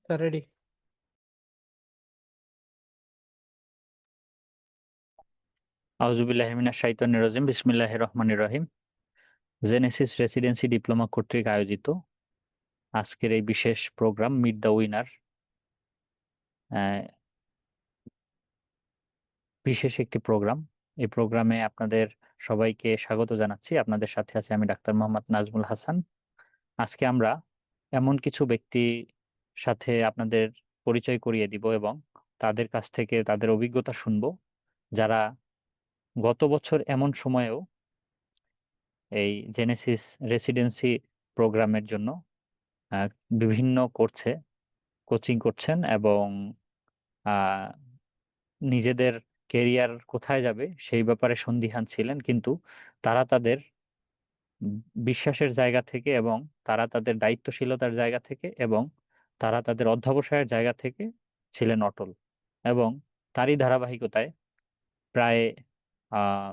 Ready. আউযুবিল্লাহি মিনাশ শাইতানির রাজিম। বিসমিল্লাহির রহমানির রহিম। জেনেসিস রেসিডেন্সি ডিপ্লোমা কর্তৃক আয়োজিত আজকের এই বিশেষ প্রোগ্রাম মিট দ্য উইনার বিশেষ একটি প্রোগ্রাম। এই প্রোগ্রামে আপনাদের সবাইকে স্বাগত জানাচ্ছি। আপনাদের সাথে আছে আমি ডাক্তার মোহাম্মদ নাজমুল হাসান। আজকে আমরা এমন কিছু ব্যক্তি সাথে আপনাদের পরিচয় করিয়ে দিব এবং তাদের কাছ থেকে তাদের অভিজ্ঞতা শুনবো, যারা গত বছর এমন সময়েও এই জেনেসিস রেসিডেন্সি প্রোগ্রামের জন্য আহ, বিভিন্ন কোচিং করছেন এবং আহ, নিজেদের কেরিয়ার কোথায় যাবে সেই ব্যাপারে সন্দিহান ছিলেন, কিন্তু তারা তাদের বিশ্বাসের জায়গা থেকে এবং তারা তাদের দায়িত্বশীলতার জায়গা থেকে এবং তারা তাদের অধ্যবসায়ের জায়গা থেকে ছিলেন অটল। এবং তারই ধারাবাহিকতায় প্রায় আহ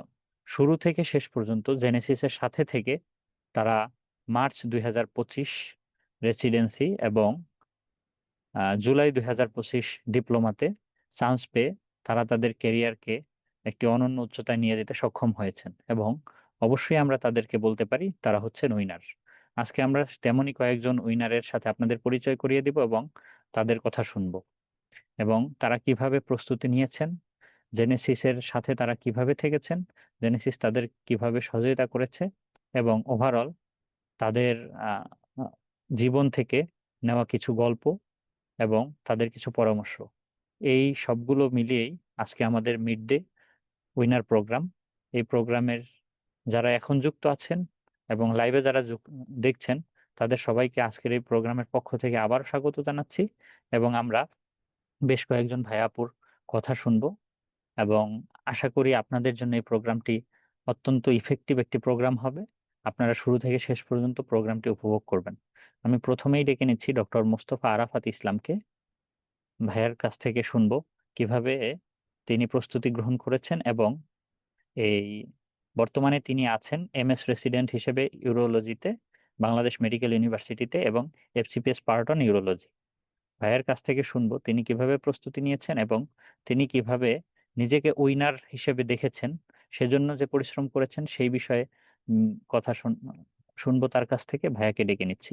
শুরু থেকে শেষ পর্যন্ত জেনেসিসের সাথে থেকে তারা মার্চ 2025 রেসিডেন্সি এবং জুলাই 2025 ডিপ্লোমাতে চান্স পেয়ে তারা তাদের কেরিয়ারকে একটি অনন্য উচ্চতায় নিয়ে যেতে সক্ষম হয়েছেন এবং অবশ্যই আমরা তাদেরকে বলতে পারি তারা হচ্ছেন উইনার। আজকে আমরা তেমনই কয়েকজন উইনারের সাথে আপনাদের পরিচয় করিয়ে দিব এবং তাদের কথা শুনবো এবং তারা কিভাবে প্রস্তুতি নিয়েছেন, জেনেসিসের সাথে তারা কিভাবে থেকেছেন, জেনেসিস তাদের কিভাবে সহযোগিতা করেছে এবং ওভারঅল তাদের আহ, আহ, জীবন থেকে নেওয়া কিছু গল্প এবং তাদের কিছু পরামর্শ, এই সবগুলো মিলিয়েই আজকে আমাদের মিড ডে উইনার প্রোগ্রাম। এই প্রোগ্রামের যারা এখন যুক্ত আছেন এবং লাইভে যারা দেখছেন, তাদের সবাইকে আজকের এই প্রোগ্রামের পক্ষ থেকে আবার স্বাগত জানাচ্ছি এবং আমরা বেশ কয়েকজন ভাইয়াপুর কথা শুনবো এবং আশা করি আপনাদের জন্য এই প্রোগ্রামটি অত্যন্ত ইফেক্টিভ একটি প্রোগ্রাম হবে। আপনারা শুরু থেকে শেষ পর্যন্ত প্রোগ্রামটি উপভোগ করবেন। আমি প্রথমেই ডেকে নিচ্ছি ডক্টর মোস্তফা আরাফাত ইসলামকে। ভাইয়ার কাছ থেকে শুনবো কিভাবে তিনি প্রস্তুতি গ্রহণ করেছেন এবং এই বর্তমানে তিনি আছেন এমএস রেসিডেন্ট হিসেবে ইউরোলজিতে বাংলাদেশ মেডিকেল ইউনিভার্সিটিতে এবং এফসিপিএস পার্ট অন ইউরোলজি। ভাইয়ের কাছ থেকে শুনবো তিনি কিভাবে প্রস্তুতি নিয়েছেন এবং তিনি কিভাবে নিজেকে উইনার হিসেবে দেখেছেন, সেজন্য যে পরিশ্রম করেছেন সেই বিষয়ে কথা শুনবো তার কাছ থেকে। ভাইয়াকে ডেকে নিচ্ছি।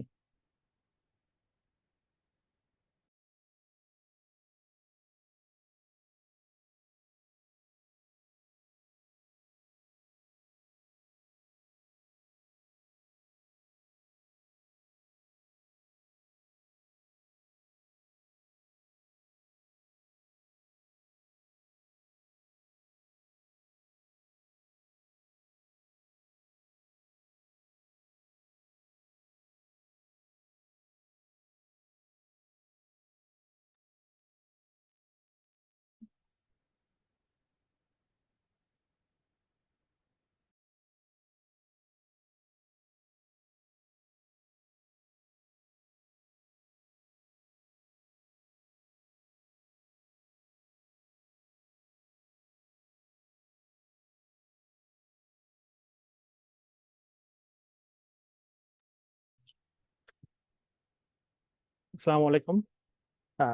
আসসালামু আলাইকুম।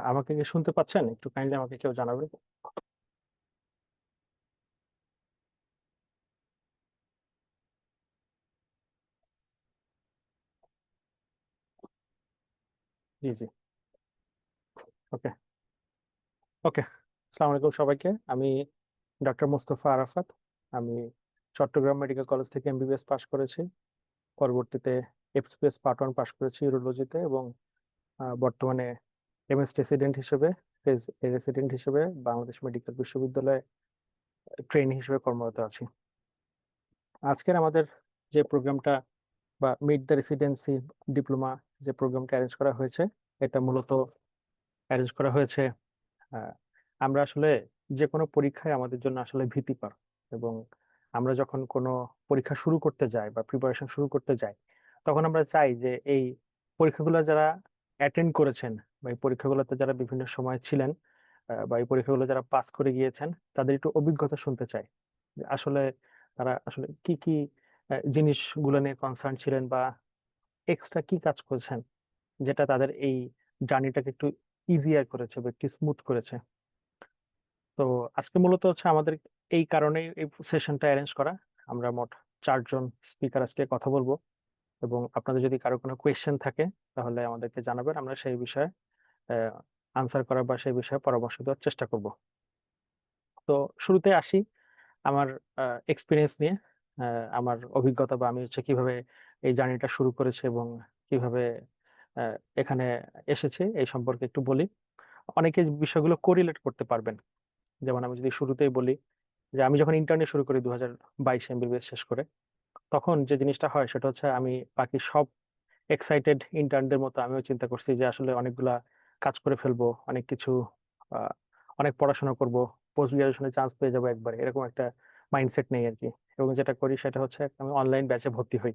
আমাকে কি শুনতে পাচ্ছেন? একটু কাইন্ডলি আমাকে কেউ জানাবেন। জি জি। ওকে ওকে। আসসালামু আলাইকুম সবাইকে। আমি ডক্টর মোস্তফা আরাফাত। আমি চট্টগ্রাম মেডিকেল কলেজ থেকে এমবিবিএস পাশ করেছি। পরবর্তীতে এফসিপিএস পার্ট ওয়ান পাশ করেছি ইউরোলজিতে এবং বর্তমানে এমএস রেসিডেন্ট হিসেবে রেসিডেন্ট হিসেবে বাংলাদেশ মেডিকেল বিশ্ববিদ্যালয়ে ট্রেনি হিসেবে কর্মরত আছি। আজকের আমাদের যে প্রোগ্রামটা বা মিট দ্য রেসিডেন্সি ডিপ্লোমা যে প্রোগ্রামটা অ্যারেঞ্জ করা হয়েছে, এটা মূলত অ্যারেঞ্জ করা হয়েছে। আহ, আমরা আসলে যে কোনো পরীক্ষায় আমাদের জন্য আসলে ভীতিকর, এবং আমরা যখন কোনো পরীক্ষা শুরু করতে যাই বা প্রিপারেশন শুরু করতে যাই, তখন আমরা চাই যে এই পরীক্ষাগুলো যারা অ্যাটেন্ড করেছেন বা এই পরীক্ষাগুলোতে যারা বিভিন্ন সময় ছিলেন, বা এই পরীক্ষাগুলো যারা পাস করে গিয়েছেন, তাদের একটু অভিজ্ঞতা শুনতে চাই যে আসলে তারা আসলে কি কি জিনিসগুলো নিয়ে কনসার্ন ছিলেন বা এক্সট্রা কি কাজ করেছেন, যেটা তাদের এই জার্নিটাকে একটু ইজিয়ার করেছে বা একটু স্মুথ করেছে। তো আজকে মূলত হচ্ছে আমাদের এই কারণেই এই সেশনটা অ্যারেঞ্জ করা। আমরা মোট 4 জন স্পিকার আজকে কথা বলবো, এবং আপনাদের যদি কারো কোনো কোয়েশ্চেন থাকে তাহলে আমাদেরকে জানাবেন, আমরা সেই বিষয়ে আনসার করার বা সেই বিষয়ে পরামর্শ দেওয়ার চেষ্টা করব। তো শুরুতে আসি আমার এক্সপিরিয়েন্স নিয়ে, আমার অভিজ্ঞতা বা আমি হচ্ছে কিভাবে এই জার্নিটা শুরু করেছি এবং কিভাবে এখানে এসেছি এই সম্পর্কে একটু বলি। অনেকে বিষয়গুলো কোরিলেট করতে পারবেন। যেমন আমি যদি শুরুতেই বলি যে আমি যখন ইন্টার্নি শুরু করি 2022 এমবিবিএস শেষ করে, তখন যে জিনিসটা হয় সেটা হচ্ছে আমি বাকি সব এক্সাইটেড ইন্টার্নদের মতো আমিও চিন্তা করছি যে আসলে অনেকগুলা কাজ করে ফেলবো, অনেক কিছু আহ, অনেক পড়াশোনা করব, পোস্ট গ্রাজুয়েশনে চান্স পেয়ে যাবো একবার, এরকম একটা মাইন্ডসেট নেই আর কি। এবং যেটা করি সেটা হচ্ছে আমি অনলাইন ব্যাচে ভর্তি হই।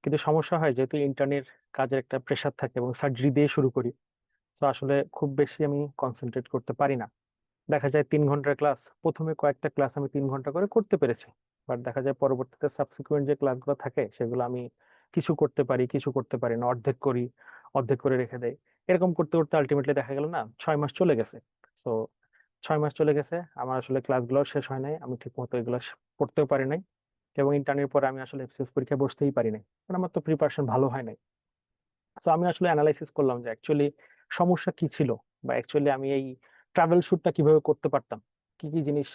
কিন্তু সমস্যা হয় যেহেতু ইন্টার্নের কাজের একটা প্রেশার থাকে এবং সার্জারি দিয়ে শুরু করি, তো আসলে খুব বেশি আমি কনসেন্ট্রেট করতে পারি না। দেখা যায় 3 ঘন্টার ক্লাস, প্রথমে কয়েকটা ক্লাস আমি 3 ঘন্টা করে করতে পেরেছি, বাট দেখা যায় পরবর্তীতে সাবসিকুয়েন্ট যে ক্লাসগুলো থাকে সেগুলো আমি কিছু করতে পারি, কিছু করতে পারি না, অর্ধেক করি, অর্ধেক করে রেখে দেই। এরকম করতে করতে আলটিমেটলি দেখা গেল না 6 মাস চলে গেছে। তো 6 মাস চলে গেছে, আমার আসলে ক্লাসগুলো শেষ হয় নাই, আমি ঠিক মতো এগুলো পড়তেও পারি নাই, এবং ইন্টার্নের পরে আমি আসলে এফসিএস পরীক্ষায় বসতেই পারি নাই, কারণ আমার তো প্রিপারেশন ভালো হয় নাই। তো আমি আসলে অ্যানালাইসিস করলাম যে অ্যাকচুয়ালি সমস্যা কি ছিল, বা অ্যাকচুয়ালি আমি এই ট্রাভেল শুটটা কিভাবে করতে পারতাম, কি কি জিনিস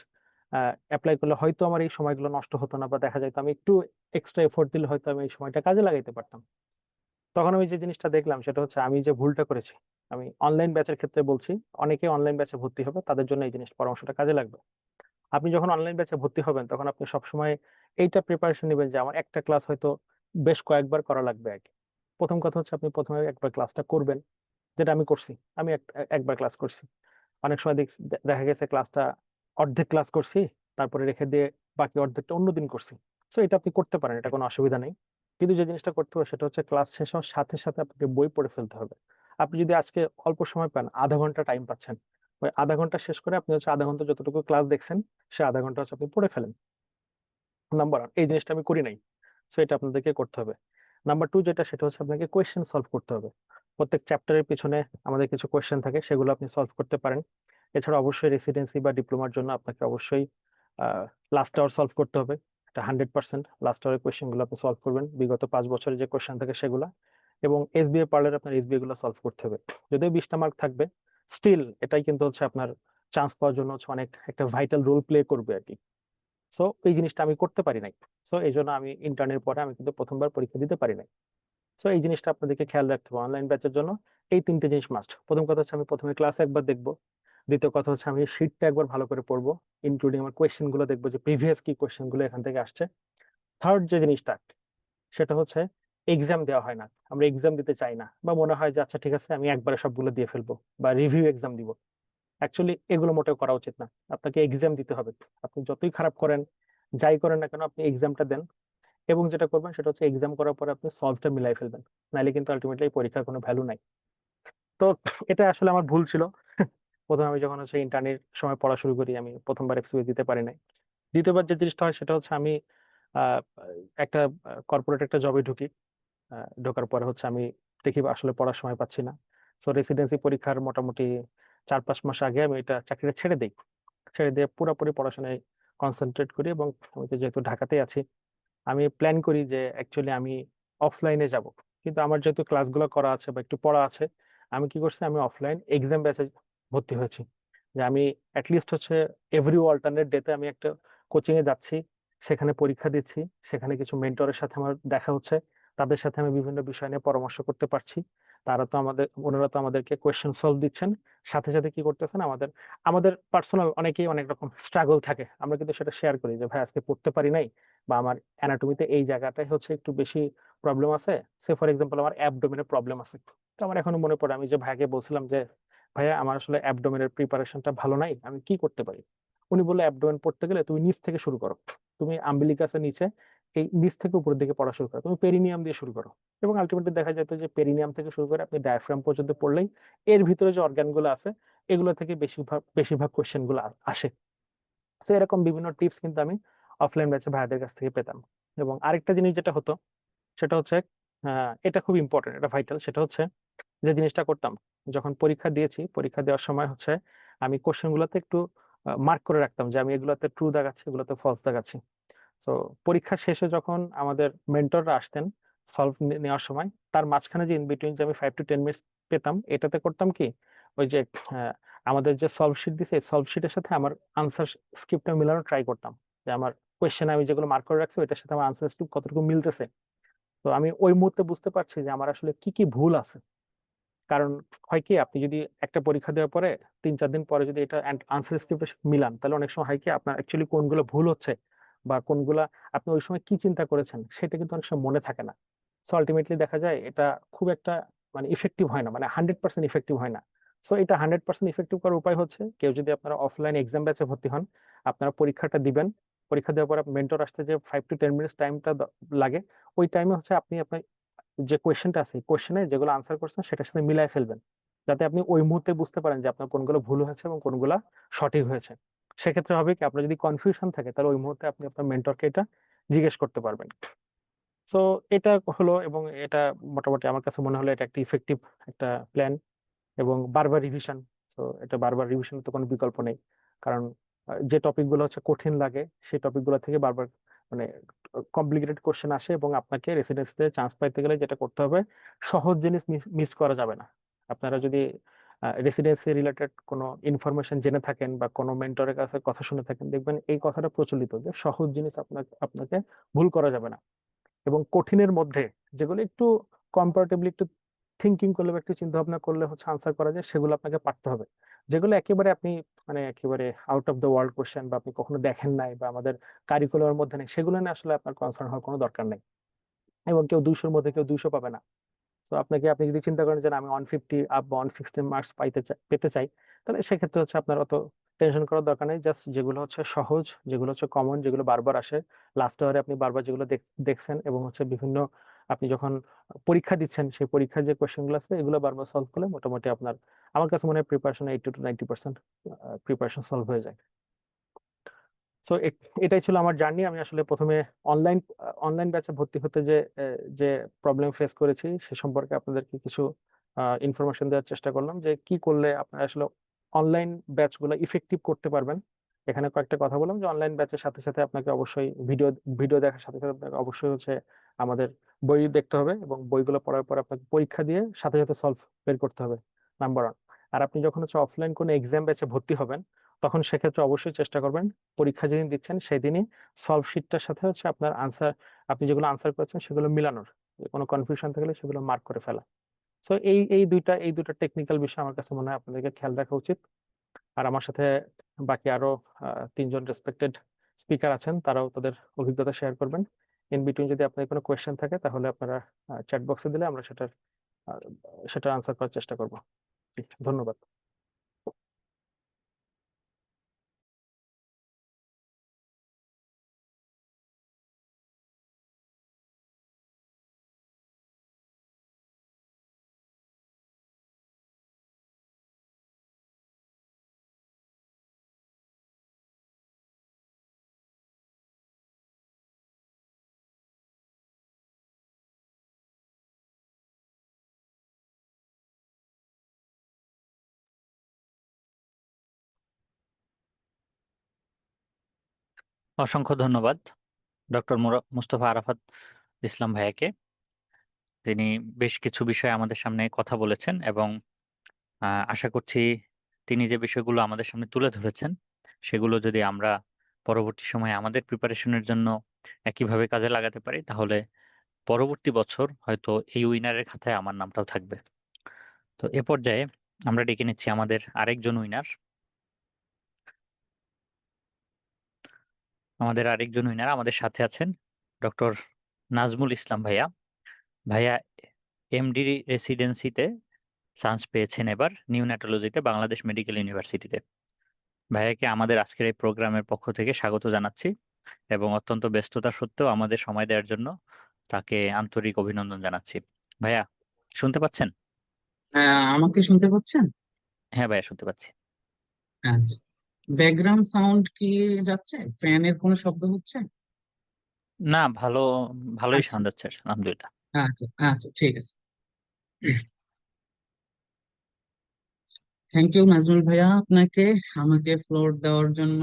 অ্যাপ্লাই করলে হয়তো আমার এই সময়গুলো নষ্ট হতো না, বা দেখা যায় আমি একটু এক্সট্রা এফোর্ট দিলে হয়তো আমি এই সময়টা কাজে লাগাইতে পারতাম। তখন আমি যে জিনিসটা দেখলাম সেটা হচ্ছে আমি যে ভুলটা করেছি, আমি অনলাইন ব্যাচের ক্ষেত্রে বলছি, অনেকে অনলাইন ব্যাচে ভর্তি হবে তাদের জন্য এই জিনিস পরামর্শটা কাজে লাগবে। আপনি যখন অনলাইন ব্যাচে ভর্তি হবেন তখন আপনি সবসময় এইটা প্রিপারেশন নেবেন যে আমার একটা ক্লাস হয়তো বেশ কয়েকবার করা লাগবে আর কি। প্রথম কথা হচ্ছে আপনি প্রথমে একবার ক্লাসটা করবেন, যেটা আমি করছি। আমি একবার ক্লাস করছি। অনেক সময় দেখা গেছে ক্লাসটা অর্ধেক ক্লাস করছি, তারপরে রেখে দিয়ে বাকি অর্ধেকটা অন্যদিন করছি। তো এটা আপনি করতে পারেন, এটা কোনো অসুবিধা নেই। কিন্তু যে জিনিসটা করতে হবে সেটা হচ্ছে ক্লাস শেষ হওয়ার সাথে সাথে আপনাকে বই পড়ে ফেলতে হবে। আপনি যদি আজকে অল্প সময় পান, আধা ঘন্টা টাইম পাচ্ছেন, ওই আধা ঘন্টা শেষ করে আপনি হচ্ছে আধা ঘন্টা যতটুকু ক্লাস দেখছেন সে আধা ঘন্টা হচ্ছে আপনি পড়ে ফেলেন। নাম্বার ওয়ান, এই জিনিসটা আমি করি নাই, তো এটা আপনাদেরকে করতে হবে। নাম্বার টু যেটা, সেটা হচ্ছে আপনাকে কোয়েশ্চেন সলভ করতে হবে। প্রত্যেক চ্যাপ্টারের পিছনে আমাদের কিছু কোয়েশ্চেন থাকে, সেগুলো আপনি সলভ করতে পারেন। এছাড়া অবশ্যই রেসিডেন্সি বা ডিপ্লোমার জন্য আপনাকে অবশ্যই লাস্ট আওয়ার সলভ করতে হবে। এটা 100% লাস্ট আওয়ারের কোয়েশ্চেন গুলো আপনি সলভ করবেন, বিগত 5 বছরের যে কোয়েশ্চেন থাকে সেগুলা। এবং এসবিএ পারলে আপনার এসবিএ গুলো সলভ করতে হবে। যদিও 20টা মার্ক থাকবে, স্টিল এটাই কিন্তু হচ্ছে আপনার চান্স পাওয়ার জন্য হচ্ছে অনেক একটা ভাইটাল রোল প্লে করবে আর কি। সো এই জিনিসটা আমি করতে পারি নাই। সো এই জন্য আমি ইন্টার্নের পরে আমি কিন্তু প্রথমবার পরীক্ষা দিতে পারি নাই। সো এই জিনিসটা আপনাদেরকে খেয়াল রাখতে হবে অনলাইন ব্যাচের জন্য। এই 3টে জিনিস মাস্ট। প্রথম কথা হচ্ছে আমি প্রথমে ক্লাস একবার দেখবো। দ্বিতীয় কথা হচ্ছে আমি শিটটা একবার ভালো করে পড়বো, ইনক্লুডিং আমার কোয়েশ্চেন গুলো দেখবো যে প্রিভিয়াস কি কোয়েশ্চেন গুলো এখান থেকে আসছে। থার্ড যে জিনিসটা, সেটা হচ্ছে এক্সাম দেওয়া হয় না, আমরা এক্সাম দিতে চাই না, বা মনে হয় যে আচ্ছা ঠিক আছে আমি একবারে সবগুলো দিয়ে ফেলবো বা রিভিউ এক্সাম দিব। অ্যাকচুয়ালি এগুলো মোটেও করা উচিত না। আপনাকে এক্সাম দিতে হবে। আপনি যতই খারাপ করেন, যাই করেন না কেন, আপনি এক্সামটা দেন। এবং যেটা করবেন সেটা হচ্ছে এক্সাম করার পরে আপনি সলভটা মিলাই ফেলবেন, নাহলে কিন্তু আলটিমেটলি পরীক্ষার কোনো ভ্যালু নাই। তো এটা আসলে আমার ভুল ছিল। প্রথমে আমি যখন হচ্ছে ইন্টার্নের সময় পড়া শুরু করি, আমি প্রথমবার এফসিও দিতে পারি নাই। দ্বিতীয়বার যে জিনিসটা হয় সেটা হচ্ছে আমি আহ, একটা কর্পোরেট একটা জবে ঢুকি। ঢোকার পরে হচ্ছে আমি দেখি আসলে পড়ার সময় পাচ্ছি না। তো রেসিডেন্সি পরীক্ষার মোটামুটি 4-5 মাস আগে আমি এটা চাকরিটা ছেড়ে দিই। ছেড়ে দিয়ে পুরোপুরি পড়াশোনায় কনসেন্ট্রেট করি, এবং আমি তো যেহেতু ঢাকাতেই আছি, আমি প্ল্যান করি যে অ্যাকচুয়ালি আমি অফলাইনে যাব। কিন্তু আমার যেহেতু ক্লাসগুলো করা আছে বা একটু পড়া আছে, আমি কি করছি, আমি অফলাইন এক্সাম ব্যাচে ভর্তি হয়েছি। যে আমি অ্যাটলিস্ট হচ্ছে এভরি অল্টারনেট ডেতে আমি একটা কোচিং এ যাচ্ছি, সেখানে পরীক্ষা দিচ্ছি, সেখানে কিছু মেন্টরের সাথে আমার দেখা হচ্ছে, তাদের সাথে আমি বিভিন্ন বিষয় নিয়ে পরামর্শ করতে পারছি। ওনারা তো আমাদেরকে কোয়েশ্চেন সলভ দিচ্ছেন, সাথে সাথে কি করতেছেন, আমাদের আমাদের পার্সোনাল অনেকেই অনেক রকম স্ট্রাগল থাকে, আমরা কিন্তু সেটা শেয়ার করি যে ভাই আজকে পড়তে পারি নাই, বা আমার অ্যানাটমিতে এই জায়গাটায় হচ্ছে একটু বেশি প্রবলেম আছে। সে ফর এক্সাম্পল আমার অ্যাবডোমেনের প্রবলেম আছে। তো আমার এখনো মনে পড়ে আমি যে ভাইকে বলছিলাম যে ভাইয়া আমার আসলে অ্যাবডোমেনের প্রিপারেশনটা ভালো নাই, আমি কি করতে পারি। উনি বললো অ্যাবডোমেন পড়তে গেলে তুমি নিচ থেকে শুরু করো, তুমি আম্বিলিকাসের নিচে এই নিচ থেকে উপরের দিকে পড়া শুরু করো, তুমি পেরিনিয়াম দিয়ে শুরু করো। এবং আলটিমেটলি দেখা যেত যে পেরিনিয়াম থেকে শুরু করে আপনি ডায়াফ্রাম পর্যন্ত পড়লেই এর ভিতরে যে অর্গান গুলো আছে এগুলো থেকে বেশিরভাগ বেশিরভাগ কোয়েশ্চেন গুলো আসে। তো এরকম বিভিন্ন টিপস কিন্তু আমি অফলাইন ব্যাচে ভাইয়াদের কাছ থেকে পেতাম। এবং আরেকটা জিনিস যেটা হতো সেটা হচ্ছে, এটা খুব ইম্পর্টেন্ট, এটা ভাইটাল, সেটা হচ্ছে যে জিনিসটা করতাম, যখন পরীক্ষা দিয়েছি, পরীক্ষা দেওয়ার সময় হচ্ছে আমি কোশ্চেন গুলোতে একটু মার্ক করে রাখতাম যে আমি এগুলোতে ট্রু দেখাচ্ছি, এগুলোতে ফলস দেখাচ্ছি। তো পরীক্ষা শেষে যখন আমাদের মেন্টররা আসতেন সলভ নেওয়ার সময়, তার মাঝখানে যে ইন বিটুইন যে আমি 5 to 10 মিনিট পেতাম, এটাতে করতাম কি, ওই যে আহ, আমাদের যে সলভ শিট দিছে, সলভ শিটের সাথে আমার আনসার স্ক্রিপ্টটা মিলানো ট্রাই করতাম, যে আমার কোয়েশ্চেন আমি যেগুলো মার্ক করে রাখছি ওইটার সাথে আমার আনসার স্ক্রিপ্ট কতটুকু মিলতেছে। তো আমি ওই মুহূর্তে বুঝতে পারছি যে আমার আসলে কি কি ভুল আছে। কারণ হয় কি, আপনি যদি একটা পরীক্ষা দেওয়ার পরে 3-4 দিন পরে যদি এটা আনসার স্ক্রিপ্টে মিলান, তাহলে অনেক সময় হয় কি আপনার অ্যাকচুয়ালি কোনগুলো ভুল হচ্ছে বা কোনগুলা আপনি ওই সময় কি চিন্তা করেছেন সেটা কিন্তু অনেক সময় মনে থাকে না। সো আলটিমেটলি দেখা যায় এটা খুব একটা মানে ইফেক্টিভ হয় না, মানে 100% ইফেক্টিভ হয় না। সো এটা 100% ইফেক্টিভ করার উপায় হচ্ছে, কেউ যদি আপনারা অফলাইন এক্সাম ব্যাচে ভর্তি হন, আপনারা পরীক্ষাটা দিবেন, পরীক্ষা দেওয়ার পর মেন্টর আসতে যে 5 to 10 মিনিটস টাইমটা লাগে, ওই টাইমে হচ্ছে আপনি আপনার যে কোয়েশ্চেনটা আছে, কোয়েশ্চেনে যেগুলো আনসার করছেন সেটার সাথে মিলাই ফেলবেন, যাতে আপনি ওই মুহূর্তে বুঝতে পারেন যে আপনার কোনগুলো ভুল হয়েছে এবং কোনগুলো সঠিক হয়েছে। সেক্ষেত্রে হবে কি, আপনার যদি কনফিউশন থাকে তাহলে ওই মুহূর্তে আপনি আপনার মেন্টরকে এটা জিজ্ঞেস করতে পারবেন। তো এটা হলো, এবং এটা মোটামুটি আমার কাছে মনে হলো এটা একটা ইফেক্টিভ একটা প্ল্যান। এবং বারবার রিভিশন, তো এটা বারবার রিভিশনের তো কোনো বিকল্প নেই। কারণ যে টপিক গুলো হচ্ছে কঠিন লাগে, সেই টপিক গুলো থেকে বারবার মানে কমপ্লিকেটেড কোশ্চেন আসে, এবং আপনাকে রেসিডেন্সিতে চান্স পাইতে গেলে যেটা করতে হবে, সহজ জিনিস মিস করা যাবে না। আপনারা যদি রেসিডেন্সি রিলেটেড কোনো ইনফরমেশন জেনে থাকেন বা কোনো মেন্টরের কাছে কথা শুনে থাকেন, দেখবেন এই কথাটা প্রচলিত যে সহজ জিনিস আপনাকে আপনাকে ভুল করা যাবে না। এবং কঠিনের মধ্যে যেগুলো একটু কম্পারেটিভলি একটু থিঙ্কিং করলে বা একটু চিন্তা ভাবনা করলে হচ্ছে আনসার করা যায়, সেগুলো আপনাকে পারতে হবে। যেগুলো একেবারে আপনি মানে একেবারে out of the world question বা আপনি কখনো দেখেন নাই বা আমাদের কারিকুলামের মধ্যে নেই, সেগুলো নিয়ে আসলে আপনার কনসার্ন হওয়ার কোনো দরকার নেই। এবং কেউ 200-র মধ্যে কেউ 200 পাবে না। তো আপনি যদি চিন্তা করেন যে না, আমি 150 আপ বা 160 মার্কস পেতে চাই, তাহলে সেক্ষেত্রে হচ্ছে আপনার অত টেনশন করার দরকার নেই। জাস্ট যেগুলো হচ্ছে সহজ, যেগুলো হচ্ছে কমন, যেগুলো বারবার আসে লাস্ট ইয়ারে আপনি বারবার যেগুলো দেখছেন, এবং হচ্ছে বিভিন্ন আপনি যখন পরীক্ষা দিচ্ছেন সেই পরীক্ষার যে কোয়েশ্চেন গুলো আছে এগুলো বারবার সলভ করলে মোটামুটি আপনার, আমার কাছে মনে হয় প্রিপারেশন 80 to 90% প্রিপারেশন সলভ হয়ে যায়। সো এটাই ছিল আমার জার্নি। আমি আসলে প্রথমে অনলাইন অনলাইন ব্যাচে ভর্তি হতে যে প্রবলেম ফেস করেছি সে সম্পর্কে আপনাদেরকে কিছু ইনফরমেশন দেওয়ার চেষ্টা করলাম, যে কি করলে আপনারা আসলে অনলাইন ব্যাচ গুলো ইফেক্টিভ করতে পারবেন। এখানে কয়েকটা কথা বললাম, যে অনলাইন ব্যাচের সাথে সাথে আপনাকে অবশ্যই ভিডিও ভিডিও দেখার সাথে সাথে আপনাকে অবশ্যই হচ্ছে আমাদের বই দেখতে হবে, এবং বইগুলো পড়ার পর আপনাকে পরীক্ষা দিয়ে সাথে সাথে সলভ বের করতে হবে, নাম্বার ওয়ান। আর আপনি যখন হচ্ছে অফলাইন কোনো এক্সাম ব্যাচে ভর্তি হবেন, তখন সেক্ষেত্রে অবশ্যই চেষ্টা করবেন পরীক্ষা যেদিন দিচ্ছেন সেদিনই সলভ শিটটার সাথে হচ্ছে আপনার আনসার, আপনি যেগুলো আনসার করেছেন সেগুলো মিলানোর, কোনো কনফিউশন থাকলে সেগুলো মার্ক করে ফেলা। তো এই দুইটা টেকনিক্যাল বিষয় আমার কাছে মনে হয় আপনাদেরকে খেয়াল রাখা উচিত। আর আমার সাথে বাকি আরো 3জন রেসপেক্টেড স্পিকার আছেন, তারাও তাদের অভিজ্ঞতা শেয়ার করবেন। ইন বিটুইন যদি আপনার কোনো কোয়েশ্চেন থাকে তাহলে আপনারা চ্যাট বক্সে দিলে আমরা আহ, সেটা আনসার করার চেষ্টা করবো। ধন্যবাদ। অসংখ্য ধন্যবাদ ডক্টর মুস্তফা আরাফাত ইসলাম ভাইয়াকে। তিনি বেশ কিছু বিষয় আমাদের সামনে কথা বলেছেন, এবং আশা করছি তিনি যে বিষয়গুলো আমাদের সামনে তুলে ধরেছেন সেগুলো যদি আমরা পরবর্তী সময়ে আমাদের প্রিপারেশনের জন্য একইভাবে কাজে লাগাতে পারি, তাহলে পরবর্তী বছর হয়তো এই উইনারের খাতায় আমার নামটাও থাকবে। তো এ পর্যায়ে আমরা ডেকে নিচ্ছি আমাদের আরেকজন উইনার। আমাদের সাথে আছেন ডক্টর নাজমুল ইসলাম ভাইয়া। ভাইয়া এমডি রেসিডেন্সিতে চান্স পেয়েছেন এবার নিউনাটোলজিতে বাংলাদেশ মেডিকেল ইউনিভার্সিটিতে। ভাইয়াকে আমাদের আজকের এই প্রোগ্রামের পক্ষ থেকে স্বাগত জানাচ্ছি, এবং অত্যন্ত ব্যস্ততা সত্ত্বেও আমাদের সময় দেওয়ার জন্য তাকে আন্তরিক অভিনন্দন জানাচ্ছি। ভাইয়া শুনতে পাচ্ছেন? আমাকে শুনতে পাচ্ছেন? হ্যাঁ ভাইয়া, শুনতে পাচ্ছি। আচ্ছা। ব্যাকগ্রাউন্ড সাউন্ড কি যাচ্ছে? ফ্যানের কোনো শব্দ হচ্ছে? না, ভালোই আচ্ছা সাউন্ড যাচ্ছে, আলহামদুলিল্লাহ। আচ্ছা আচ্ছা, ঠিক আছে। থ্যাংক ইউ নাজমুল ভাইয়া আপনাকে আমাকে ফ্লোর দেওয়ার জন্য।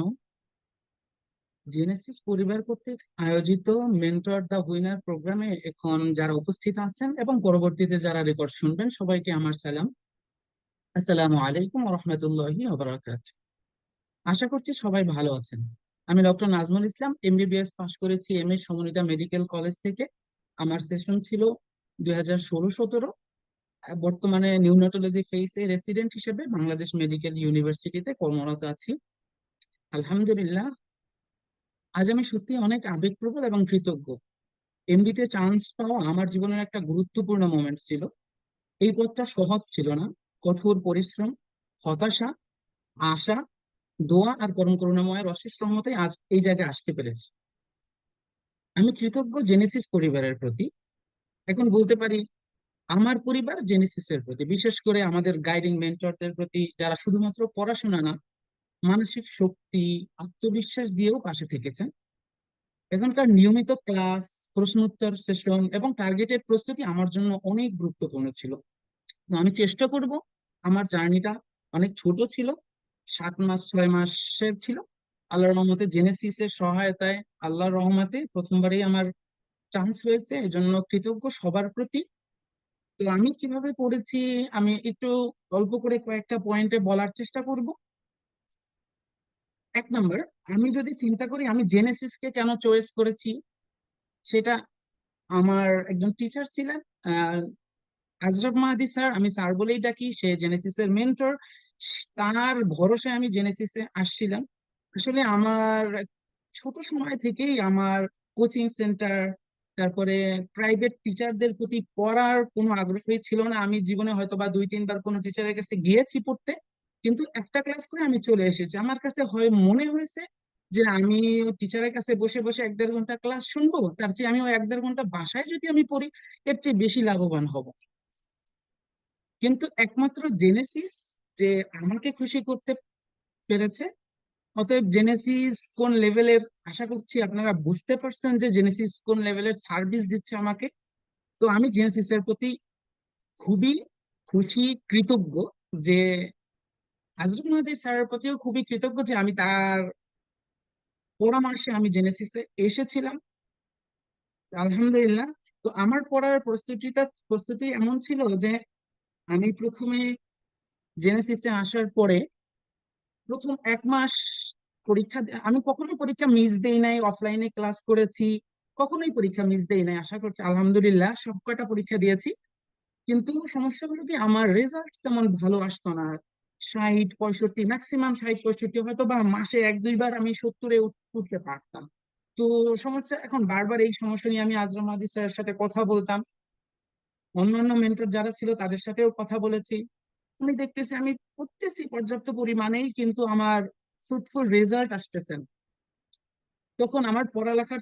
জেনেসিস পরিবার কর্তৃক আয়োজিত মেন্টর দ্য উইনার প্রোগ্রামে এখন যারা উপস্থিত আছেন এবং পরবর্তীতে যারা রেকর্ড শুনবেন সবাইকে আমার সালাম। আসসালামু আলাইকুম ওয়া রাহমাতুল্লাহি ওয়া বারাকাতুহু। আশা করছি সবাই ভালো আছেন। আমি ডক্টর নাজমুল ইসলাম, এমবিবিএস পাশ করেছি এম এ সমন্বিতা মেডিকেল কলেজ থেকে। আমার সেশন ছিল 2016-17। বর্তমানে নিউনাটোলজি ফেইসে রেসিডেন্ট হিসেবে বাংলাদেশ মেডিকেল ইউনিভার্সিটিতে কর্মরত আছি। আলহামদুলিল্লাহ, আজ আমি সত্যি অনেক আবেগপ্রবণ এবং কৃতজ্ঞ। এমডিতে চান্স পাওয়া আমার জীবনের একটা গুরুত্বপূর্ণ মোমেন্ট ছিল। এই পথটা সহজ ছিল না। কঠোর পরিশ্রম, হতাশা, আশা, দোয়া আর পরম করুণাময়ের অশেষ রহমতে আজ এই জায়গায় আসতে পেরেছি। আমি কৃতজ্ঞ জেনেসিস পরিবারের প্রতি। এখন বলতে পারি আমার পরিবার জেনেসিসের প্রতি, বিশেষ করে আমাদের গাইডিং মেন্টরদের প্রতি, যারা শুধুমাত্র পড়াশোনা না, মানসিক শক্তি, আত্মবিশ্বাস দিয়েও পাশে থেকেছেন। এখনকার নিয়মিত ক্লাস, প্রশ্নোত্তর সেশন এবং টার্গেটেড প্রস্তুতি আমার জন্য অনেক গুরুত্বপূর্ণ ছিল। তো আমি চেষ্টা করব, আমার জার্নিটা অনেক ছোট ছিল, 7 মাস 6 মাসের ছিল। আল্লাহর রহমতে জেনেসিসের সহায়তায়, আল্লাহর রহমতে প্রথমবারই আমার চান্স হয়েছে, এজন্য কৃতজ্ঞ সবার প্রতি। তো আমি কিভাবে পড়েছি, আমি একটু অল্প করে কয়েকটা পয়েন্টে বলার চেষ্টা করব। 1 নম্বর, আমি যদি চিন্তা করি আমি জেনেসিসকে কেন চয়েস করেছি, সেটা আমার একজন টিচার ছিলেন, আজরফ মাহাদি স্যার, আমি স্যার বলেই ডাকি, সে জেনেসিসের মেন্টর। তার ভরসায় আমি জেনেসিসে আসছিলাম। আসলে আমার ছোট সময় থেকেই আমার কোচিং সেন্টার, তারপরে প্রাইভেট টিচারদের প্রতি পড়ার কোনো আগ্রহই ছিল না। আমি জীবনে হয়তো বা 2-3 বার কোনো টিচারের কাছে গিয়েছি পড়তে, কিন্তু একটা ক্লাস করে আমি চলে এসেছি। আমার কাছে হয় মনে হয়েছে যে আমি টিচারের কাছে বসে বসে 1-1.5 ঘন্টা ক্লাস শুনবো, তার চেয়ে আমি ওই 1-1.5 ঘন্টা বাসায় যদি আমি পড়ি, এর চেয়ে বেশি লাভবান হব। কিন্তু একমাত্র জেনেসিস যে আমাকে খুশি করতে পেরেছে। অতএব জেনেসিস কোন লেভেলের, আশা করছি আপনারা বুঝতে পারছেন যে জেনেসিস কোন লেভেলের সার্ভিস দিচ্ছে আমাকে। তো আমি জেনেসিসের প্রতি খুবই খুশি, কৃতজ্ঞ যে আজরুল মাহাদি স্যারের প্রতিও খুবই কৃতজ্ঞ যে আমি তার পরামর্শে আমি জেনেসিসে এসেছিলাম। আলহামদুলিল্লাহ। তো আমার পড়ার প্রস্তুতি এমন ছিল যে আমি প্রথমে জেনেসিসে আসার পরে প্রথম 1 মাস আমি কখনোই পরীক্ষা মিস দেই নাই, অফলাইনে ক্লাস করেছি, কখনোই পরীক্ষা মিস দেই নাই। আশা করছি আলহামদুলিল্লাহ সবকটা পরীক্ষা দিয়েছি। কিন্তু সমস্যা হলো কি, আমার রেজাল্ট তেমন ভালো আসতো না। 60-65, ম্যাক্সিমাম 60-65, হয়তো বা মাসে 1-2 বার আমি 70-এ উঠতে পারতাম। তো সমস্যা, এখন বারবার এই সমস্যা নিয়ে আমি আজরা মাদি স্যারের সাথে কথা বলতাম, অন্যান্য মেন্টর যারা ছিল তাদের সাথেও কথা বলেছি। আমি দেখতেছি আমি পড়তেছি পর্যাপ্ত পরিমাণেই, কিন্তু আমার ফ্রুটফুল রেজাল্ট আসতেছে না। তখন আমার পড়ালেখার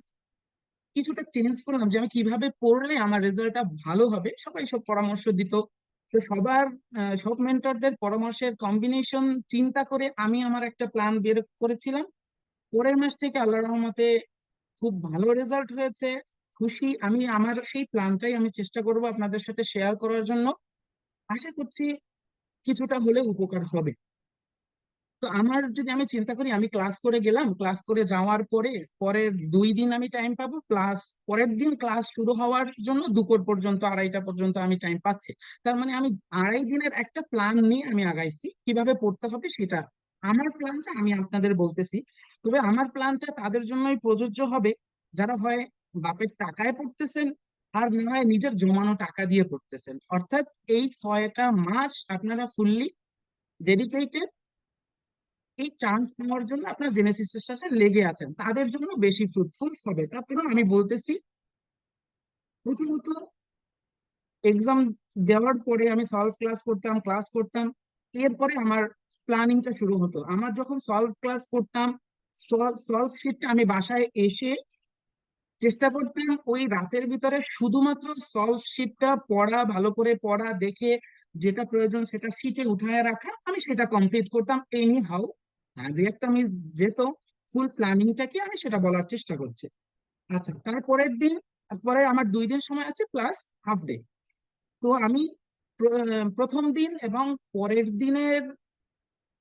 কিছুটা চেঞ্জ করলাম যে আমি কিভাবে পড়লে আমার রেজাল্টটা ভালো হবে। সবাই সব পরামর্শ দিত। তো সব মেন্টরদের পরামর্শের কম্বিনেশন চিন্তা করে আমি আমার একটা প্ল্যান বের করেছিলাম। পরের মাস থেকে আল্লাহর রহমতে খুব ভালো রেজাল্ট হয়েছে। খুশি আমি, আমার সেই প্ল্যানটাই আমি চেষ্টা করব আপনাদের সাথে শেয়ার করার জন্য। আশা করছি কিছুটা হলে উপকার হবে। তো আমার, যদি আমি চিন্তা করি, আমি ক্লাস করে গেলাম, ক্লাস করে যাওয়ার পরে পরের 2 দিন আমি টাইম পাবো, প্লাস পরের দিন ক্লাস শুরু হওয়ার জন্য দুপুর পর্যন্ত, 2:30টা পর্যন্ত আমি টাইম পাচ্ছি। তার মানে আমি 2.5 দিনের একটা প্ল্যান নিয়ে আমি আগাইছি কিভাবে পড়তে হবে সেটা। আমার প্ল্যানটা আমি আপনাদের বলতেছি। তবে আমার প্ল্যানটা তাদের জন্যই প্রযোজ্য হবে যারা হয় বাপের টাকায় পড়তেছেন, আর না হয় নিজের জমানো টাকা দিয়ে পড়তেছেন। অর্থাৎ এই 6টা মাস আপনারা ফুললি ডেডিকেটেড এই চান্স নেওয়ার জন্য আপনার জেনেসিসের সাথে লেগে আছেন, তাদের জন্য বেশি ফ্রুটফুল হবে। তারপরেও আমি বলতেছি, প্রথমত এক্সাম দেওয়ার পরে আমি সলভ ক্লাস করতাম। এরপরে আমার প্ল্যানিংটা শুরু হতো। আমার যখন সলভ ক্লাস করতাম, সলভ শিটটা আমি বাসায় এসে চেষ্টা করতাম ওই রাতের ভিতরে শুধুমাত্র সলভ শিটটা পড়া, ভালো করে পড়া, দেখে যেটা প্রয়োজন সেটা শিটে উঠায় রাখা, আমি সেটা কমপ্লিট করতাম এনি হাউ। দু একটা মিস যেত, ফুল প্ল্যানিংটাকে আমি সেটা বলার চেষ্টা করছি। আচ্ছা, তারপরে আমার 2 দিন সময় আছে প্লাস হাফ ডে। তো আমি প্রথম দিন এবং পরের দিনের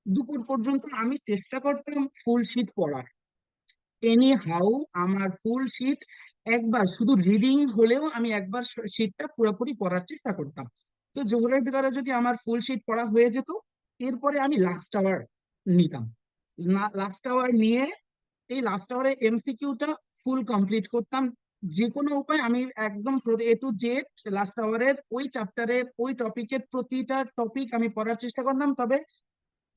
দুপুর পর্যন্ত আমি চেষ্টা করতাম ফুল শিট পড়ার। এনি হাউ আমার ফুল শিট একবার শুধু রিডিং হলেও আমি একবার শিটটা পুরোপুরি পড়ার চেষ্টা করতাম। তো জোহরের ভিতরে যদি আমার ফুল শিট পড়া হয়ে যেত, এরপরে আমি লাস্ট আওয়ার নিতাম। লাস্ট আওয়ার নিয়ে এই লাস্ট আওয়ারে এমসিকিউটা ফুল কমপ্লিট করতাম। যে কোনো উপায় আমি একদম এ টু জেড লাস্ট আওয়ারের ওই চ্যাপ্টারের ওই টপিকের প্রতিটা টপিক আমি পড়ার চেষ্টা করতাম। তবে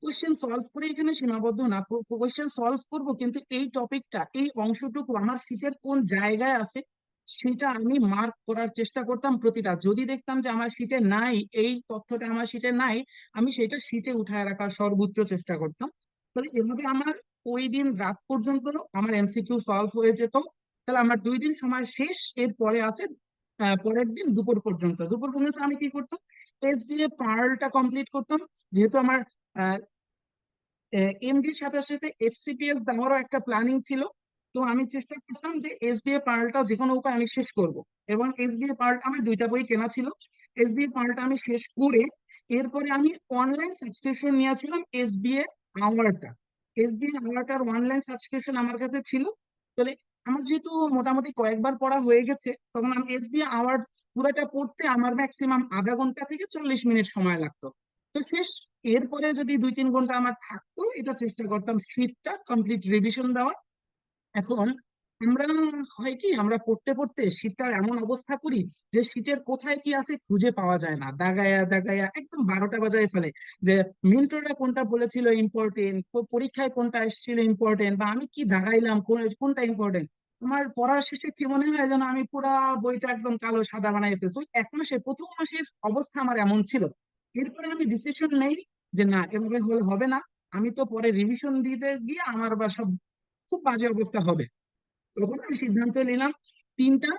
কোয়েশ্চেন সলভ করে এখানে সীমাবদ্ধ না, কোয়েশ্চেন সলভ করব, কিন্তু এই টপিকটা এই অংশটুকু আমার শীটের কোন জায়গায় আছে সেটা আমি মার্ক করার চেষ্টা করতাম প্রতিটা। যদি দেখতাম যে আমার শীটে নাই, এই তথ্যটা আমার শীটে নাই, আমি সেটা শীটে উঠায় রাখার সর্বোচ্চ চেষ্টা করতাম। তাহলে এভাবে আমার ওই দিন রাত পর্যন্ত আমার এমসিকিউ সলভ হয়ে যেত। তাহলে আমার 2 দিন সময় শেষ। এরপরে আছে পরের দিন দুপুর পর্যন্ত আমি কি করতাম, এসবিএ পার্লটা কমপ্লিট করতাম। যেহেতু আমার এমডির সাথে সাথে এফসিপিএস দেওয়ারও একটা প্ল্যানিং ছিল, তো আমি চেষ্টা করতাম যে এসবিএ পার্লটা যে কোনো উপায় আমি শেষ করব। এবং এসবিএ পার্ল আমার 2টা বই কেনা ছিল, এসবিএ পার্লটা আমি শেষ করে এরপরে আমি অনলাইন সাবস্ক্রিপশন নিয়েছিলাম এসবিএ আওয়ারটা। এসবিএ আওয়ারটার অনলাইন সাবস্ক্রিপশন আমার কাছে ছিল। তাহলে আমার যেহেতু মোটামুটি কয়েকবার পড়া হয়ে গেছে, তখন আমি এসবিএ আওয়ার পুরোটা পড়তে আমার ম্যাক্সিমাম আধা ঘন্টা থেকে 40 মিনিট সময় লাগতো। তো শেষ, এরপরে যদি 2-3 ঘন্টা আমার থাকতো, এটা চেষ্টা করতাম শীটটা কমপ্লিট রিভিশন দেওয়া। এখন আমরা হয় কি, আমরা পড়তে পড়তে শীটটার এমন অবস্থা করি যে শীটের কোথায় কি আছে খুঁজে পাওয়া যায় না, দাগায়া দাগায়া একদম 12টা বাজায় ফেলে। যে মেন্টররা কোনটা বলেছিল ইম্পর্টেন্ট, পরীক্ষায় কোনটা এসেছিল ইম্পর্টেন্ট, বা আমি কি দাগাইলাম কোনটা ইম্পর্টেন্ট। আমার পড়ার শেষে কি মনে হয় যেন আমি পুরা বইটা একদম কালো সাদা বানাই ফেলছি। ওই 1 মাসে প্রথম মাসের অবস্থা আমার এমন ছিল। এরপরে আমি ডিসিশন নেই যে না, এভাবে হলে হবে না, আমি তো পরে রিভিশন দিতে গিয়ে আমার আবার সব খুব বাজে অবস্থা হবে। তখন আমি সিদ্ধান্ত নিলাম তিনটা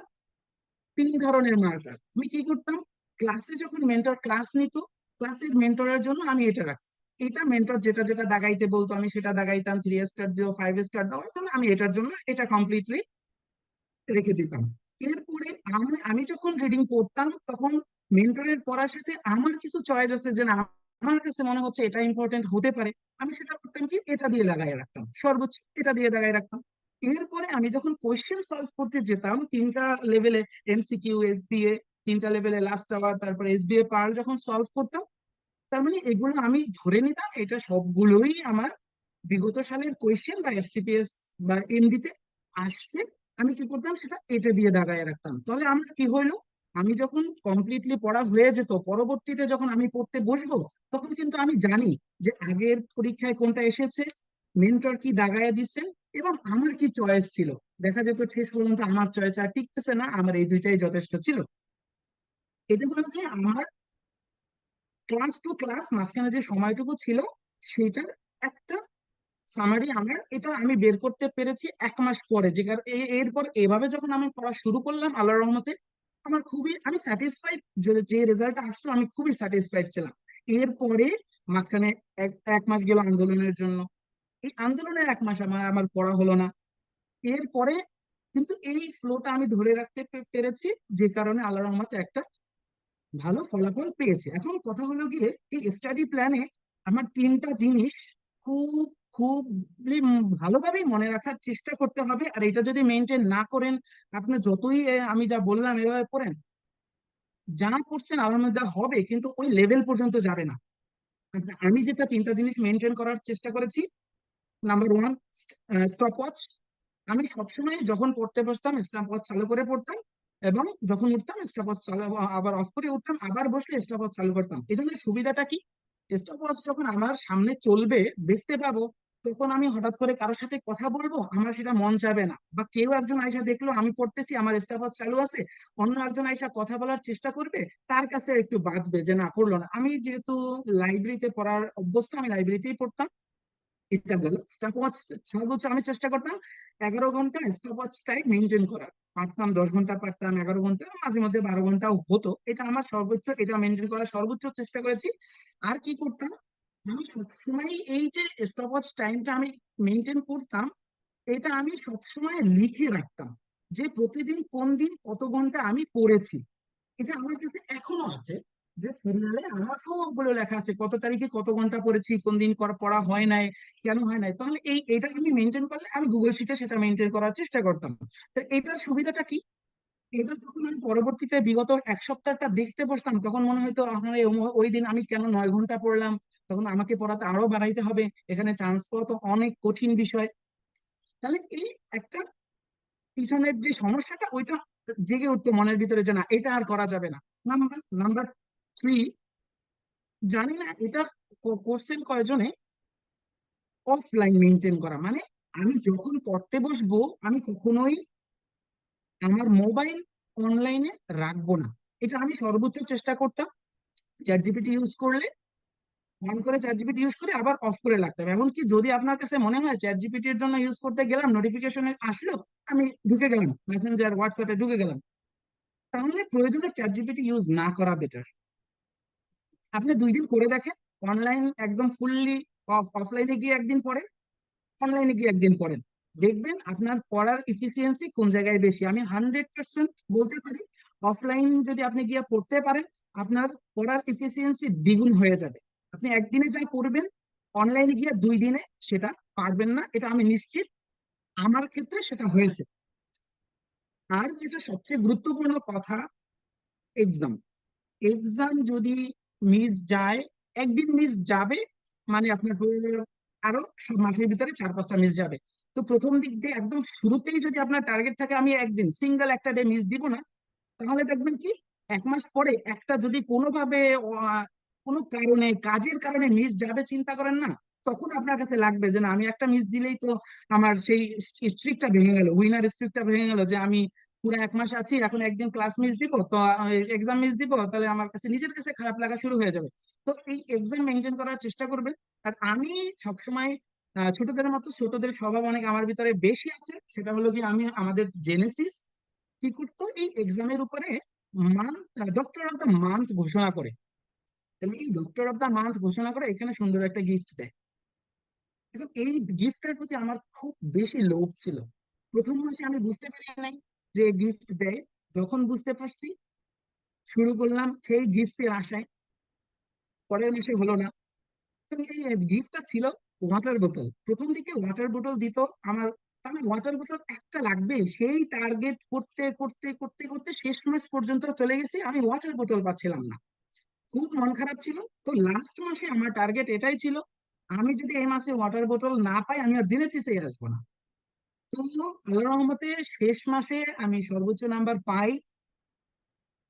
3 ধরনের মার্কার। আমি কি করতাম, ক্লাসে যখন মেন্টর ক্লাস নিত, ক্লাসের মেন্টরের জন্য আমি এটা রাখছি। এটা মেন্টর যেটা যেটা দাগাইতে বলতো আমি সেটা দাগাইতাম, 3 স্টার দিও 5 স্টার দেওয়ার জন্য আমি এটার জন্য এটা কমপ্লিটলি রেখে দিতাম। এরপরে আমি আমি যখন রিডিং পড়তাম, তখন মেন্টরের পড়ার সাথে আমার কিছু চয়েস আছে যে না, আমার কাছে মনে হচ্ছে এটা ইম্পর্টেন্ট হতে পারে, আমি সেটা করতাম কি, এটা দিয়ে লাগাই রাখতাম, সর্বোচ্চ এটা দিয়ে লাগাই রাখতাম। এরপরে আমি যখন কোয়েশ্চেন সলভ করতে যেতাম 3টা লেভেলে, এমসিকিউ, এসবিএ, 3টা লেভেলে লাস্ট আওয়ার, তারপর এসবিএ পার্ল যখন সলভ করতাম, তার মানে এগুলো আমি ধরে নিতাম এটা সবগুলোই আমার বিগত সালের কোয়েশ্চেন বা এফসিপিএস বা এমডিতে আসছে। আমি কি করতাম, সেটা এটা দিয়ে দাগায় রাখতাম। তাহলে আমার কি হইলো, আমি যখন কমপ্লিটলি পড়া হয়ে যেত, পরবর্তীতে যখন আমি পড়তে বসবো, তখন কিন্তু আমি জানি যে আগের পরীক্ষায় কোনটা এসেছে, মেন্টর কি দাগায় দিচ্ছেন, এবং আমার কি চয়েস ছিল। দেখা যেত শেষ পর্যন্ত আমার চয়েস আর টিকতেছে না, আমার এই দুইটাই যথেষ্ট ছিল। এটা হলো যে আমার ক্লাস টু ক্লাস মাঝখানে যে সময়টুকু ছিল সেটার একটা সামারি। আমার এটা আমি বের করতে পেরেছি 1 মাস পরে, যে এরপর এভাবে যখন আমি পড়া শুরু করলাম আল্লাহর রহমতে, আমার খুবই আমি স্যাটিসফাইড, যে রেজাল্ট আসতো আমি খুবই স্যাটিসফাইড ছিলাম। এরপরে মাঝখানে এক মাস গেল আন্দোলনের জন্য, এই আন্দোলনের 1 মাস আমার আমার পড়া হলো না। এরপরে কিন্তু এই ফ্লোটা আমি ধরে রাখতে পেরেছি, যে কারণে আল্লাহর রহমতে একটা ভালো ফলাফল পেয়েছে। এখন কথা হলো গিয়ে, এই স্টাডি প্ল্যানে আমার 3টা জিনিস খুব খুব ভালোভাবেই মনে রাখার চেষ্টা করতে হবে। আর এটা যদি মেনটেন না করেন, আপনি যতই আমি যা বললাম এভাবে পড়েন, যা করছেন আলহামদুলিল্লাহ হবে, কিন্তু ওই লেভেল পর্যন্ত যাবে না। আমি যেটা 3টা জিনিস মেনটেন করার চেষ্টা করেছি, নাম্বার 1, স্টপ ওয়াচ। আমি সবসময় যখন পড়তে বসতাম স্টপ ওয়াচ চালু করে পড়তাম, এবং যখন উঠতাম স্টপ ওয়াচ চালু আবার অফ করে উঠতাম, আবার বসলে স্টপ ওয়াচ চালু করতাম। এই জন্য সুবিধাটা কি, স্টপ ওয়াচ যখন আমার সামনে চলবে দেখতে পাবো, তখন আমি হঠাৎ করে কারোর সাথে কথা বলবো, আমার সেটা মন চাবে না। বা কেউ একজন আয়সা দেখলো আমি পড়তেছি, আমার স্টপ ওয়াচ চালু আছে, অন্য একজন আয়সা কথা বলার চেষ্টা করবে, তার কাছে একটু বাধবে যে না পড়লো না। আমি যেহেতু লাইব্রেরিতে পড়ার অভ্যস্ত, আমি লাইব্রেরিতেই পড়তাম। এটা গেল স্টপ ওয়াচ। সর্বোচ্চ আমি চেষ্টা করতাম 11 ঘন্টা স্টপ ওয়াচ টাইম মেনটেন করার। পারতাম 10 ঘন্টা, পারতাম 11 ঘন্টা, মাঝে মধ্যে 12 ঘন্টাও হতো। এটা আমার সর্বোচ্চ, এটা মেনটেন করার সর্বোচ্চ চেষ্টা করেছি। আর কি করতাম, আমি সবসময় এই যে স্টপ ওয়াচ টাইমটা আমি মেনটেন করতাম, এটা আমি সবসময় লিখে রাখতাম, যে প্রতিদিন কোন দিন কত ঘন্টা আমি পড়েছি। এটা আমার কাছে এখনো আছে। যে সিরিয়ালে আমার সবগুলো লেখা আছে, কত তারিখে কত ঘন্টা পড়েছি, কোন দিন পড়া হয় নাই, কেন হয় নাই। তাহলে এটা আমি মেনটেন করলে আমি গুগল শিটে সেটা মেনটেন করার চেষ্টা করতাম। তো এটার সুবিধাটা কি, এটা যখন আমি পরবর্তীতে বিগত এক সপ্তাহটা দেখতে বসতাম, তখন মনে হতো আহারে ওই দিন আমি কেন 9 ঘন্টা পড়লাম, তখন আমাকে পড়াতে আরো বাড়াইতে হবে, এখানে চান্স পাওয়া তো অনেক কঠিন বিষয়। তাহলে এই একটা পিছনের যে সমস্যাটা ওইটা জেগে উঠতো মনের ভিতরে যে না, এটা আর করা যাবে না। নাম্বার 3, জানি না এটা করছেন কয়জনে, অফলাইন মেনটেন করা। মানে আমি যখন পড়তে বসবো আমি কখনোই আমার মোবাইল অনলাইনে রাখবো না। এটা আমি সর্বোচ্চ চেষ্টা করতাম। চ্যাট জিপিটি ইউজ করলে অন করে চ্যাট জিপিটি ইউজ করে আবার অফ করে রাখতাম। এমনকি যদি আপনার কাছে মনে হয় চ্যাট জিপিটির জন্য ইউজ করতে গেলাম, নোটিফিকেশন আসলো, আমি ঢুকে গেলাম মেসেঞ্জার হোয়াটসঅ্যাপে ঢুকে গেলাম, তাহলে প্রয়োজনে চ্যাট জিপিটি ইউজ না করা বেটার। আপনি 2 দিন করে দেখেন, অনলাইন একদম ফুললি অফ, অফলাইনে গিয়ে একদিন পড়েন, অনলাইনে গিয়ে একদিন পড়েন, দেখবেন আপনার পড়ার ইফিসিয়েন্সি কোন জায়গায় বেশি। আমি 100% বলতে পারি, অফলাইন যদি আপনি গিয়ে পড়তে পারেন, আপনার পড়ার ইফিসিয়েন্সি দ্বিগুণ হয়ে যাবে। আপনি একদিনে যা পড়বেন, অনলাইনে গিয়ে 2 দিনে সেটা পারবেন না, এটা আমি নিশ্চিত। আমার ক্ষেত্রে সেটা হয়েছে। আর যেটা সবচেয়ে গুরুত্বপূর্ণ কথা, এক্সাম। এক্সাম যদি মিস যায়, একদিন মিস যাবে মানে আপনার আরো সব মাসের ভিতরে 4-5টা মিস যাবে। তো প্রথম দিক দিয়ে একদম শুরুতেই যদি আপনার টার্গেট থাকে আমি একদিন সিঙ্গেল একটা ডে মিস দিব না, তাহলে দেখবেন কি 1 মাস পরে একটা যদি কোনোভাবে কোনো কারণে, কাজের কারণে মিস যাবে চিন্তা করেন না, তখন আপনার কাছে লাগবে যে না, আমি একটা মিস দিলেই তো আমার সেই স্ট্রিকটা ভেঙে গেল, উইনার স্ট্রিকটা ভেঙে গেল, যে আমি পুরো 1 মাস আছি, এখন একদিন ক্লাস মিস দিব, তো এক্সাম মিস দিব, তাহলে আমার কাছে নিজের কাছে খারাপ লাগা শুরু হয়ে যাবে। তো এই এক্সাম মেনটেন করার চেষ্টা করবে। আর আমি সবসময় ছোটদের মতো, ছোটদের স্বভাব অনেক আমার ভিতরে বেশি আছে, সেটা হলো কি, আমি আমাদের জেনেসিস কি করতো, এই এক্সামের উপরে month, doctor of the month ঘোষণা করে। তাহলে এই ডক্টর অফ দ্য মান্থ ঘোষণা করে এখানে সুন্দর একটা গিফট দেয়। এখন এই গিফটের প্রতি আমার খুব বেশি লোভ ছিল। প্রথম মাসে আমি বুঝতে পারি নাই যে গিফট দেয়, যখন বুঝতে পারছি শুরু করলাম সেই গিফটের আশায়, পরের মাসে হলো না। তো এই গিফটটা ছিল ওয়াটার বোতল। প্রথম দিকে ওয়াটার বোতল দিত আমার, আমি ওয়াটার বোতল একটা লাগবে সেই টার্গেট করতে করতে করতে করতে শেষ মাস পর্যন্ত চলে গেছি, আমি ওয়াটার বোতল পাচ্ছিলাম না, খুব মন খারাপ ছিল। তো লাস্ট মাসে আমার টার্গেট এটাই ছিল, আমি যদি এই মাসে ওয়াটার বোতল না পাই আমি আর জেনেসিসে আসবো না। তো আল্লাহর রহমতে শেষ মাসে আমি সর্বোচ্চ নাম্বার পাই।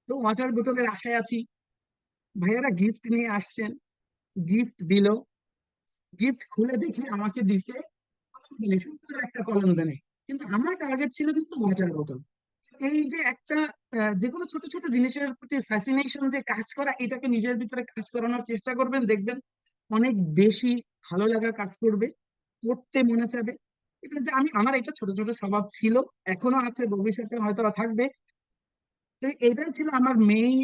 তো ওয়াটার বোতলের আশায় আছি, ভাইয়ারা গিফট নিয়ে আসছেন, গিফট দিল, গিফট খুলে দেখি আমাকে দিছে কলম দেনে, সুন্দর একটা কলম দেনে, কিন্তু আমার টার্গেট ছিল কিন্তু ওয়াটার বোতল। এই যে একটা যে কোনো ছোট ছোট জিনিসের প্রতি ফ্যাসিনেশন যে কাজ করা, এটাকে নিজের ভিতরে কাজ করানোর চেষ্টা করবেন, দেখবেন অনেক বেশি ভালো লাগা কাজ করবে, পড়তে মনে চাবে। এটা যে আমার এটা ছোট ছোট স্বভাব ছিল, এখনো আছে, ভবিষ্যতে হয়তো বা থাকবে। তো এটাই ছিল আমার মেইন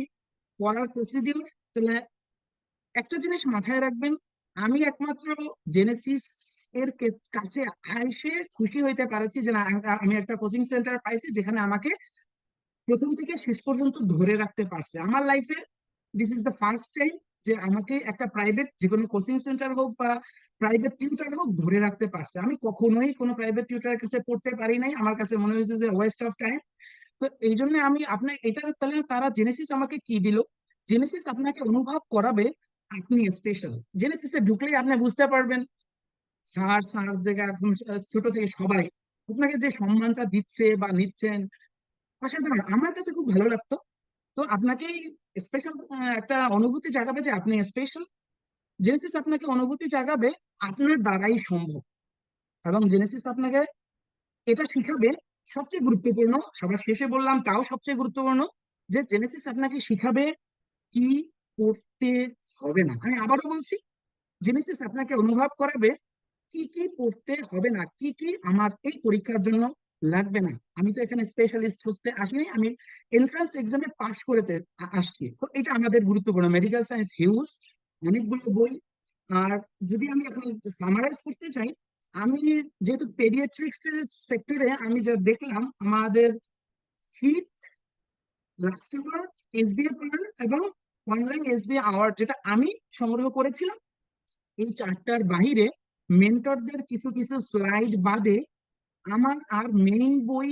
পড়ার প্রসিডিউর। তাহলে একটা জিনিস মাথায় রাখবেন, আমি একমাত্র জেনেসিস এর কাছে এসে খুশি হইতে পারছি যে না, আমি একটা কোচিং সেন্টার পাইছি যেখানে আমাকে প্রথম থেকে শেষ পর্যন্ত ধরে রাখতে পারছে আমার লাইফে। This is the first time যে আমাকে একটা প্রাইভেট যে কোনো কোচিং সেন্টার হোক বা প্রাইভেট টিউটার হোক ধরে রাখতে পারছে। আমি কখনোই কোনো প্রাইভেট টিউটারের কাছে পড়তে পারি নাই, আমার কাছে মনে হয়েছে যে ওয়েস্ট অফ টাইম। তো এই জন্য আমি আপনার এটা, তাহলে তারা জেনেসিস আমাকে কি দিল, জেনেসিস আপনাকে অনুভব করাবে আপনি স্পেশাল। জেনেসিসে ঢুকলেই আপনি বুঝতে পারবেন, স্যার স্যার থেকে একদম ছোট থেকে সবাই আপনাকে যে সম্মানটা দিচ্ছে বা নিচ্ছেন, অসাধারণ, আমার কাছে খুব ভালো লাগতো। তো আপনাকে স্পেশাল একটা অনুভূতি জাগাবে যে আপনি স্পেশাল। জেনেসিস আপনাকে অনুভূতি জাগাবে আপনার দ্বারাই সম্ভব, এবং জেনেসিস আপনাকে এটা শিখাবে, সবচেয়ে গুরুত্বপূর্ণ, সবার শেষে বললাম তাও সবচেয়ে গুরুত্বপূর্ণ, যে জেনেসিস আপনাকে শিখাবে কি পড়তে হবে না। আমি আবারও বলছি, জেনেসিস আপনাকে অনুভব করাবে কি কি পড়তে হবে না, কি কি আমার এই পরীক্ষার জন্য লাগবে না। আমি তো এখানে স্পেশালিস্ট হতে আসিনি, আমি এন্ট্রান্স এক্সামে পাশ করতে আসছি। তো এটা আমাদের গুরুত্বপূর্ণ, মেডিকেল সায়েন্স হিউজ, অনেকগুলো বই। আর যদি আমি এখন সামারাইজ করতে চাই, আমি যেহেতু পেডিয়াট্রিক্স এর সেক্টরে আমি যা দেখলাম, আমাদের শীত, লাস্ট ইয়ার, এসবিএ এবং অনলাইন এসবি আওয়ার্ড যেটা আমি সংগ্রহ করেছিলাম, এই 4টার বাইরে মেন্টরদের কিছু কিছু স্লাইড বাদে আমার আর মেইন বই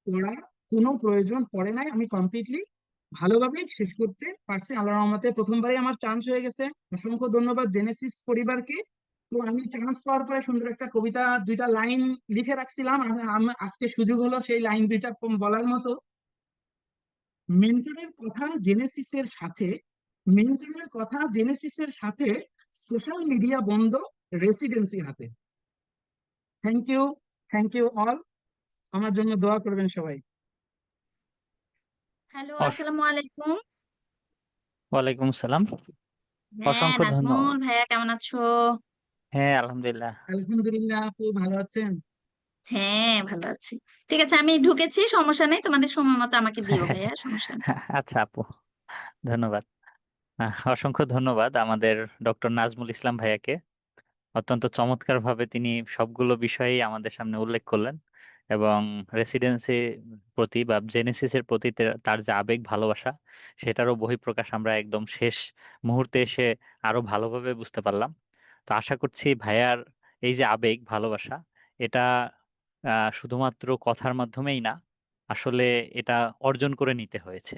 পড়া কোনো প্রয়োজন পড়ে নাই। আমি কমপ্লিটলি ভালোভাবে শেষ করতে পারছি আল্লাহর রহমতে। প্রথমবারই আমার চান্স হয়ে গেছে। অসংখ্য ধন্যবাদ জেনেসিস পরিবারকে। তো আমি চান্স পাওয়ার পরে সুন্দর একটা কবিতা 2টা লাইন লিখে রাখছিলাম, আজকে সুযোগ হলো সেই লাইন 2টা বলার মতো। মেন্টরের কথা জেনেসিসের সাথে মেন্টরের কথা জেনেসিসের সাথে সোশ্যাল মিডিয়া বন্ধ, রেসিডেন্সি হাতে। Thank you, thank you all. আমার জন্য দোয়া করবেন সবাই। হ্যালো, অস- আসসালামু আলাইকুম। ওয়ালাইকুম আসসালাম। হ্যাঁ, অসংখ্য ধন্যবাদ। নাজমুল ভাইয়া কেমন আছো? হ্যাঁ, আলহামদুলিল্লাহ। আলহামদুলিল্লাহ, আপু ভালো আছেন? হ্যাঁ, ভালো আছি। ঠিক আছে, আমি ঢুকেছি, সমস্যা নেই, তোমাদের সময় মতো আমাকে দিও ভাইয়া, সমস্যা নেই। আচ্ছা আপু, ধন্যবাদ। অসংখ্য ধন্যবাদ আমাদের ডক্টর নাজমুল ইসলাম ভাইয়াকে। অত্যন্ত চমৎকার ভাবে তিনি সবগুলো বিষয়ই আমাদের সামনে উল্লেখ করলেন এবং রেসিডেন্সি প্রতি বা জেনেসিসের প্রতি তার যে আবেগ ভালোবাসা, সেটারও বহিঃপ্রকাশ আমরা একদম শেষ মুহূর্তে এসে আরো ভালোভাবে বুঝতে পারলাম। তো আশা করছি ভাইয়ার এই যে আবেগ ভালোবাসা, এটা শুধুমাত্র কথার মাধ্যমেই না, আসলে এটা অর্জন করে নিতে হয়েছে।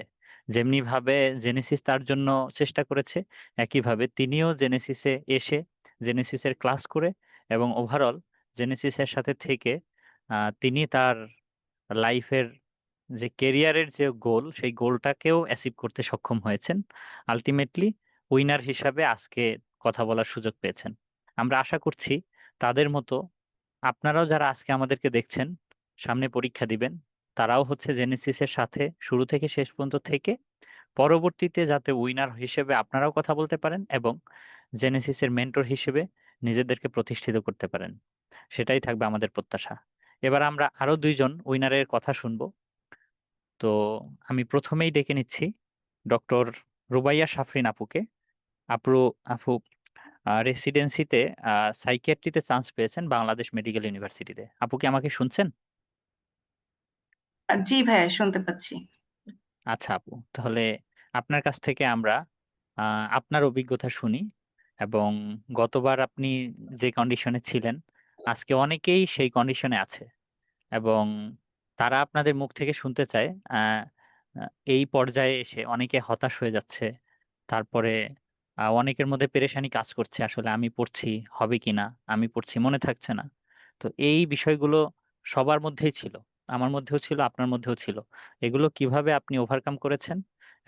যেমনি ভাবে জেনেসিস তার জন্য চেষ্টা করেছে, একইভাবে তিনিও জেনেসিসে এসে জেনেসিসের ক্লাস করে এবং ওভারঅল জেনেসিসের সাথে থেকে তিনি তার লাইফের যে কেরিয়ারের যে গোল, সেই গোলটাকেও অ্যাচিভ করতে সক্ষম হয়েছেন। আলটিমেটলি উইনার হিসাবে আজকে কথা বলার সুযোগ পেয়েছেন। আমরা আশা করছি তাদের মতো আপনারাও যারা আজকে আমাদেরকে দেখছেন, সামনে পরীক্ষা দিবেন, তারাও হচ্ছে জেনেসিসের সাথে শুরু থেকে শেষ পর্যন্ত থেকে পরবর্তীতে যাতে উইনার হিসেবে আপনারাও কথা বলতে পারেন এবং জেনেসিসের মেন্টর হিসেবে নিজেদেরকে প্রতিষ্ঠিত করতে পারেন, সেটাই থাকবে আমাদের প্রত্যাশা। এবার আমরা আরো 2জন উইনারের কথা শুনবো। তো আমি প্রথমেই ডেকে নিচ্ছি ডক্টর রুবাইয়া সাফরিন আপুকে। আপু আপু রেসিডেন্সিতে সাইকিয়াট্রিতে চান্স পেয়েছেন বাংলাদেশ মেডিকেল ইউনিভার্সিটিতে। আপু কি আমাকে শুনছেন? জি ভাইয়া, শুনতে পাচ্ছি। আচ্ছা আপু, তাহলে আপনার কাছ থেকে আমরা আপনার অভিজ্ঞতা শুনি এবং গতবার আপনি যে কন্ডিশনে ছিলেন, আজকে অনেকেই সেই কন্ডিশনে আছে এবং তারা আপনাদের মুখ থেকে শুনতে চায় আহ, আহ, এই পর্যায়ে এসে অনেকে হতাশ হয়ে যাচ্ছে। তারপরে অনেকের মধ্যে পেরেশানি কাজ করছে, আসলে আমি পড়ছি হবে কিনা, আমি পড়ছি মনে থাকছে না। তো এই বিষয়গুলো সবার মধ্যেই ছিল, আমার মধ্যেও ছিল, আপনার মধ্যেও ছিল। এগুলো কিভাবে আপনি ওভারকাম করেছেন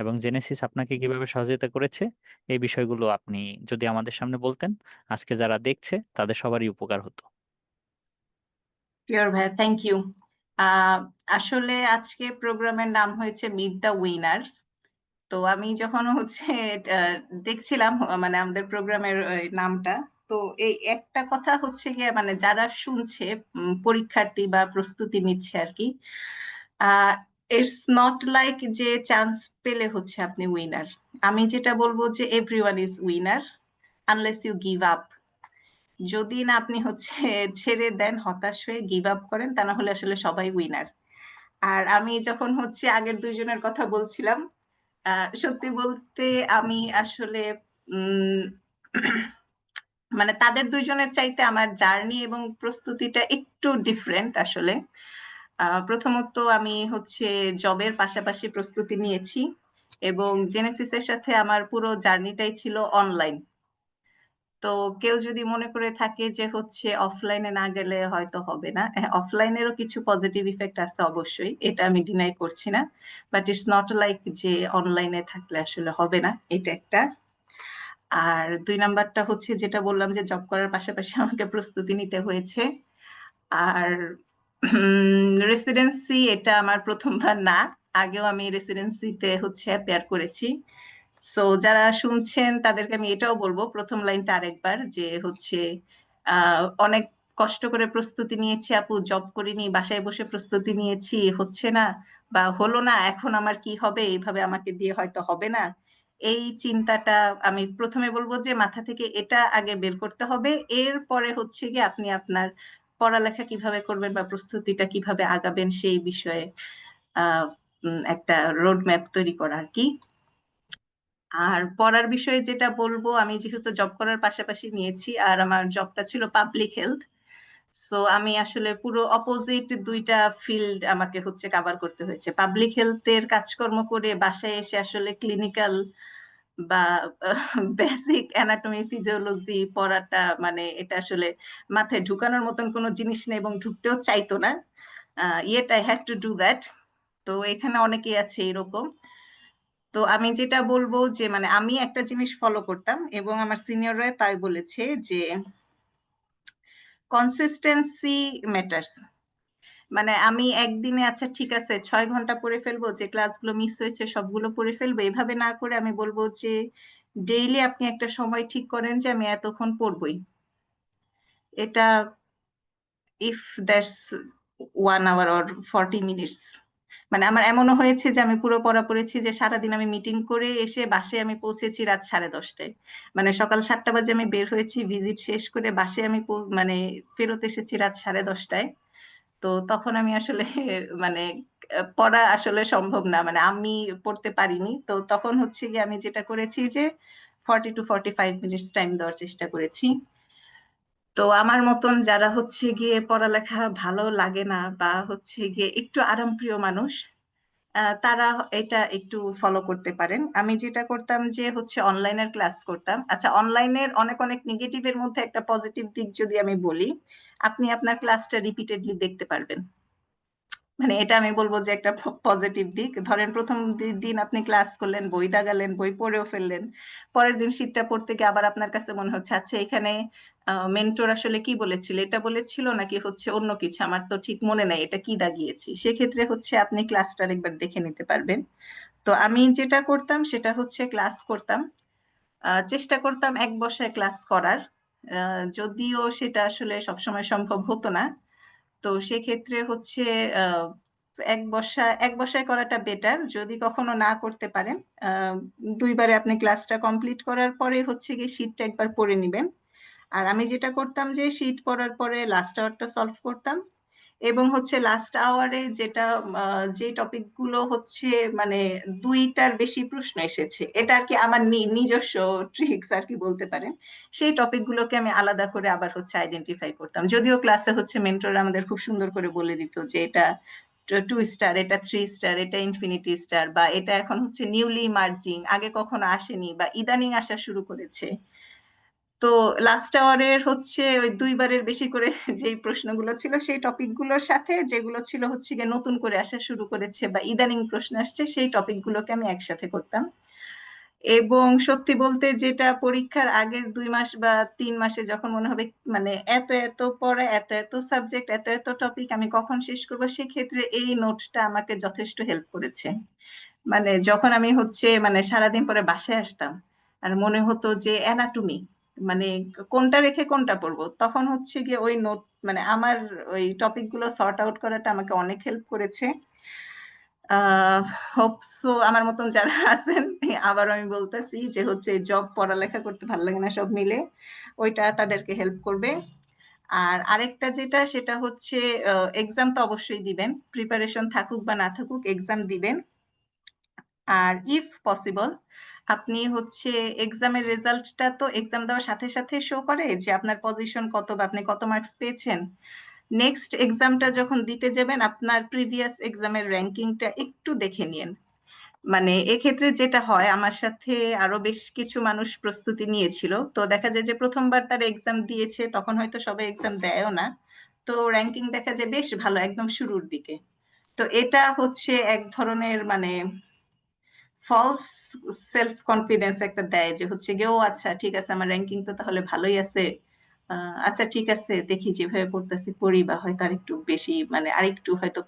এবং জেনেসিস আপনাকে কিভাবে সহযোগিতা করেছে, এই বিষয়গুলো আপনি যদি আমাদের সামনে বলতেন, আজকে যারা দেখছে তাদের সবারই উপকার হতো। শিওর ভাইয়া, থ্যাংক ইউ। আসলে আজকে প্রোগ্রামের নাম হয়েছে মিট দ্য উইনার্স। তো আমি যখন আহ, দেখছিলাম মানে আমাদের প্রোগ্রামের নামটা, তো এই একটা কথা হচ্ছে গিয়ে মানে যারা শুনছে, পরীক্ষার্থী বা প্রস্তুতি নিচ্ছে আর কি, ইটস নট লাইক যে চান্স পেলে হচ্ছে আপনি উইনার। আমি যেটা বলবো যে everyone is winner unless you give up. যদি না আপনি ছেড়ে দেন, হতাশ হয়ে গিভ আপ করেন, তা না হলে আসলে সবাই উইনার। আর আমি যখন আগের 2জনের কথা বলছিলাম, সত্যি বলতে আমি আসলে উম মানে তাদের 2জনের চাইতে আমার জার্নি এবং প্রস্তুতিটা একটু ডিফারেন্ট আসলে। প্রথমত আমি জবের পাশাপাশি প্রস্তুতি নিয়েছি এবং জেনেসিসের সাথে আমার পুরো জার্নিটাই ছিল অনলাইন। তো কেউ যদি মনে করে থাকে যে অফলাইনে না গেলে হয়তো হবে না, অফলাইনেরও কিছু পজিটিভ ইফেক্ট আছে অবশ্যই, এটা আমি ডিনাই করছি না, বাট ইটস নট লাইক যে অনলাইনে থাকলে আসলে হবে না, এটা একটা। আর 2 নাম্বারটা যেটা বললাম যে জব করার পাশাপাশি আমাকে প্রস্তুতি নিতে হয়েছে। আর রেসিডেন্সি এটা আমার প্রথমবার না, আগেও আমি রেসিডেন্সিতে অ্যাপিয়ার করেছি। সো যারা শুনছেন তাদেরকে আমি এটাও বলবো, প্রথম লাইনটা আরেকবার, যে অনেক কষ্ট করে প্রস্তুতি নিয়েছি আপু, জব করিনি, বাসায় বসে প্রস্তুতি নিয়েছি, হচ্ছে না বা হলো না, এখন আমার কি হবে, এইভাবে আমাকে দিয়ে হয়তো হবে না। এই চিন্তাটা আমি প্রথমে বলবো যে মাথা থেকে এটা আগে বের করতে হবে। এরপরে গিয়ে আপনি আপনার পড়ালেখা কিভাবে করবেন বা প্রস্তুতিটা কিভাবে আগাবেন সেই বিষয়ে একটা রোড ম্যাপ তৈরি করা আর কি। আর পড়ার বিষয়ে যেটা বলবো, আমি যেহেতু জব করার পাশাপাশি নিয়েছি, আর আমার জবটা ছিল পাবলিক হেলথ, সো আমি আসলে পুরো অপোজিট দুইটা ফিল্ড আমাকে হচ্ছে কভার করতে হয়েছে। পাবলিক হেলথের কাজকর্ম করে বাসায় এসে আসলে ক্লিনিক্যাল বা বেসিক অ্যানাটমি ফিজিওলজি পড়াটা, মানে এটা আসলে মাথায় ঢুকানোর মতন কোনো জিনিস নেই এবং ঢুকতেও চাইতো না। Yet I had to do that. তো এখানে অনেকেই আছে এরকম। তো আমি যেটা বলবো যে মানে আমি একটা জিনিস ফলো করতাম এবং আমার সিনিয়ররা তাই বলেছে যে কনসিস্টেন্সি ম্যাটার্স। মানে আমি একদিনে আচ্ছা ঠিক আছে 6 ঘন্টা পড়ে ফেলবো, যে ক্লাসগুলো মিস হয়েছে সবগুলো পড়ে ফেলবো, এভাবে না করে আমি বলবো যে ডেইলি আপনি একটা সময় ঠিক করেন যে আমি এতক্ষণ পড়বই। এটা if that's 1 hour or 40 minutes. মানে আমার এমনও হয়েছে যে আমি পুরো পড়া পড়েছি, যে সারাদিন আমি মিটিং করে এসে বাসায় আমি পৌঁছেছি রাত 10:30টায়। মানে সকাল 7টা বাজে আমি বের হয়েছি, ভিজিট শেষ করে বাসায় আমি মানে ফেরত এসেছি রাত 10:30টায়। তো তখন আমি আসলে মানে পড়া আসলে সম্ভব না, মানে আমি পড়তে পারিনি। তো তখন হচ্ছে গিয়ে আমি যেটা করেছি যে 40 to 45 মিনিটস টাইম দেওয়ার চেষ্টা করেছি। তো আমার মতন যারা হচ্ছে গিয়ে পড়ালেখা ভালো লাগে না বা হচ্ছে গিয়ে একটু আরামপ্রিয় মানুষ, তারা এটা একটু ফলো করতে পারেন। আমি যেটা করতাম যে হচ্ছে অনলাইনের ক্লাস করতাম। আচ্ছা, অনলাইনের অনেক অনেক নেগেটিভের মধ্যে একটা পজিটিভ দিক যদি আমি বলি, আপনি আপনার ক্লাসটা রিপিটেডলি দেখতে পারবেন। মানে এটা আমি বলবো যে একটা পজিটিভ দিক। ধরেন প্রথম দিন আপনি ক্লাস করলেন, বই দাগালেন, বই পড়েও ফেললেন, পরের দিন শীটটা পড়তে গিয়ে আবার আপনার কাছে মনে হচ্ছে আচ্ছা এখানে মেন্টর আসলে কি বলেছিল, এটা বলেছিল নাকি হচ্ছে অন্য কিছু, আমার তো ঠিক মনে নাই এটা কি দাগিয়েছি। সেক্ষেত্রে হচ্ছে আপনি ক্লাসটা একবার দেখে নিতে পারবেন। তো আমি যেটা করতাম সেটা হচ্ছে ক্লাস করতাম, চেষ্টা করতাম এক বসায় ক্লাস করার, যদিও সেটা আসলে সবসময় সম্ভব হতো না। তো সেক্ষেত্রে হচ্ছে আহ, এক বসায় করাটা বেটার। যদি কখনো না করতে পারেন, আহ, 2বারে আপনি ক্লাসটা কমপ্লিট করার পরে হচ্ছে গিয়ে শীটটা একবার পড়ে নিবেন। আর আমি যেটা করতাম যে শীট পড়ার পরে লাস্ট আওয়ারটা সলভ করতাম, এবং হচ্ছে লাস্ট আওয়ারে যেটা যে টপিক গুলো হচ্ছে মানে 2টার বেশি প্রশ্ন এসেছে, এটা আর কি আমার নিজস্ব ট্রিক্স আর কি বলতে পারেন, সেই টপিক গুলোকে আমি আলাদা করে আবার হচ্ছে আইডেন্টিফাই করতাম। যদিও ক্লাসে হচ্ছে মেন্টর আমাদের খুব সুন্দর করে বলে দিত যে এটা 2 স্টার, এটা 3 স্টার, এটা ইনফিনিটি স্টার, বা এটা এখন হচ্ছে নিউলি মার্জিং, আগে কখনো আসেনি বা ইদানিং আসা শুরু করেছে। তো লাস্ট আওয়ারের হচ্ছে ওই 2বারের বেশি করে যেই প্রশ্নগুলো ছিল সেই টপিকগুলোর সাথে যেগুলো ছিল হচ্ছে গিয়ে নতুন করে আসা শুরু করেছে বা ইদানিং প্রশ্ন আসছে, সেই টপিকগুলোকে আমি একসাথে করতাম। এবং সত্যি বলতে যেটা পরীক্ষার আগের 2 মাস বা 3 মাসে যখন মনে হবে মানে এত এত পড়া, এত এত সাবজেক্ট, এত এত টপিক, আমি কখন শেষ করবো, সেক্ষেত্রে এই নোটটা আমাকে যথেষ্ট হেল্প করেছে। মানে যখন আমি হচ্ছে মানে সারাদিন পরে বাসায় আসতাম আর মনে হতো যে অ্যানাটমি, মানে কোনটা রেখে কোনটা পড়বো, তখন হচ্ছে গিয়ে ওই নোট মানে আমার ওই টপিক গুলো সর্ট আউট করাটা আমাকে অনেক হেল্প করেছে। হোপসো আমার মতন যারা আছেন, আবার আমি বলতেছি যে হচ্ছে জব পড়ালেখা করতে ভালো লাগে না সব মিলে, ওইটা তাদেরকে হেল্প করবে। আর আরেকটা যেটা সেটা হচ্ছে এক্সাম তো অবশ্যই দিবেন, প্রিপারেশন থাকুক বা না থাকুক এক্সাম দিবেন। আর ইফ পসিবল আপনি হচ্ছে এক্সামের রেজাল্টটা তো এক্সাম দেওয়ার সাথে সাথে শো করে যে আপনার পজিশন কত বা আপনি কত মার্কস পেয়েছেন। নেক্সট এক্সামটা যখন দিতে যাবেন আপনার প্রিভিয়াস এক্সামের র্যাঙ্কিংটা একটু দেখে নিন। মানে এক্ষেত্রে যেটা হয়, আমার সাথে আরো বেশ কিছু মানুষ প্রস্তুতি নিয়েছিল, তো দেখা যায় যে প্রথমবার তারা এক্সাম দিয়েছে, তখন হয়তো সবাই এক্সাম দেয়ও না, তো র্যাঙ্কিং দেখা যায় বেশ ভালো একদম শুরুর দিকে। তো এটা হচ্ছে এক ধরনের মানে ফলস সেলফ কনফিডেন্স একটা দেয় যে হচ্ছে গিয়ে ও আচ্ছা ঠিক আছে আমার র্যাঙ্কিং তো তাহলে ভালোই আছে, আচ্ছা ঠিক আছে দেখি যেভাবে পড়তেছি পড়ি, বা হয়তো আরেকটু বেশি মানে আরেকটু হয়তো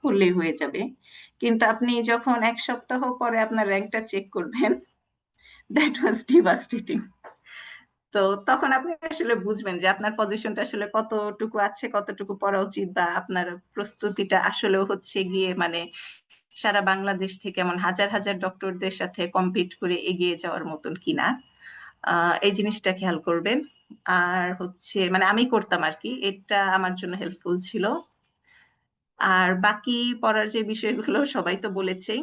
পড়লেই হয়ে যাবে। কিন্তু আপনি যখন 1 সপ্তাহ পরে আপনার র্যাঙ্কটা চেক করবেন, দ্যাট ওয়াজ ডিভাস্টেটিং। তো তখন আপনি আসলে বুঝবেন যে আপনার পজিশনটা আসলে কতটুকু আছে, কতটুকু পড়া উচিত, বা আপনার প্রস্তুতিটা আসলেও হচ্ছে গিয়ে মানে সারা বাংলাদেশ থেকে এমন হাজার হাজার ডক্টরদের সাথে কম্পিট করে এগিয়ে যাওয়ার মতন কিনা। এই জিনিসটা খেয়াল করবেন। আর হচ্ছে মানে আমি করতাম আর কি, এটা আমার জন্য হেল্পফুল ছিল। আর বাকি পড়ার যে বিষয়গুলো সবাই তো বলেছেই,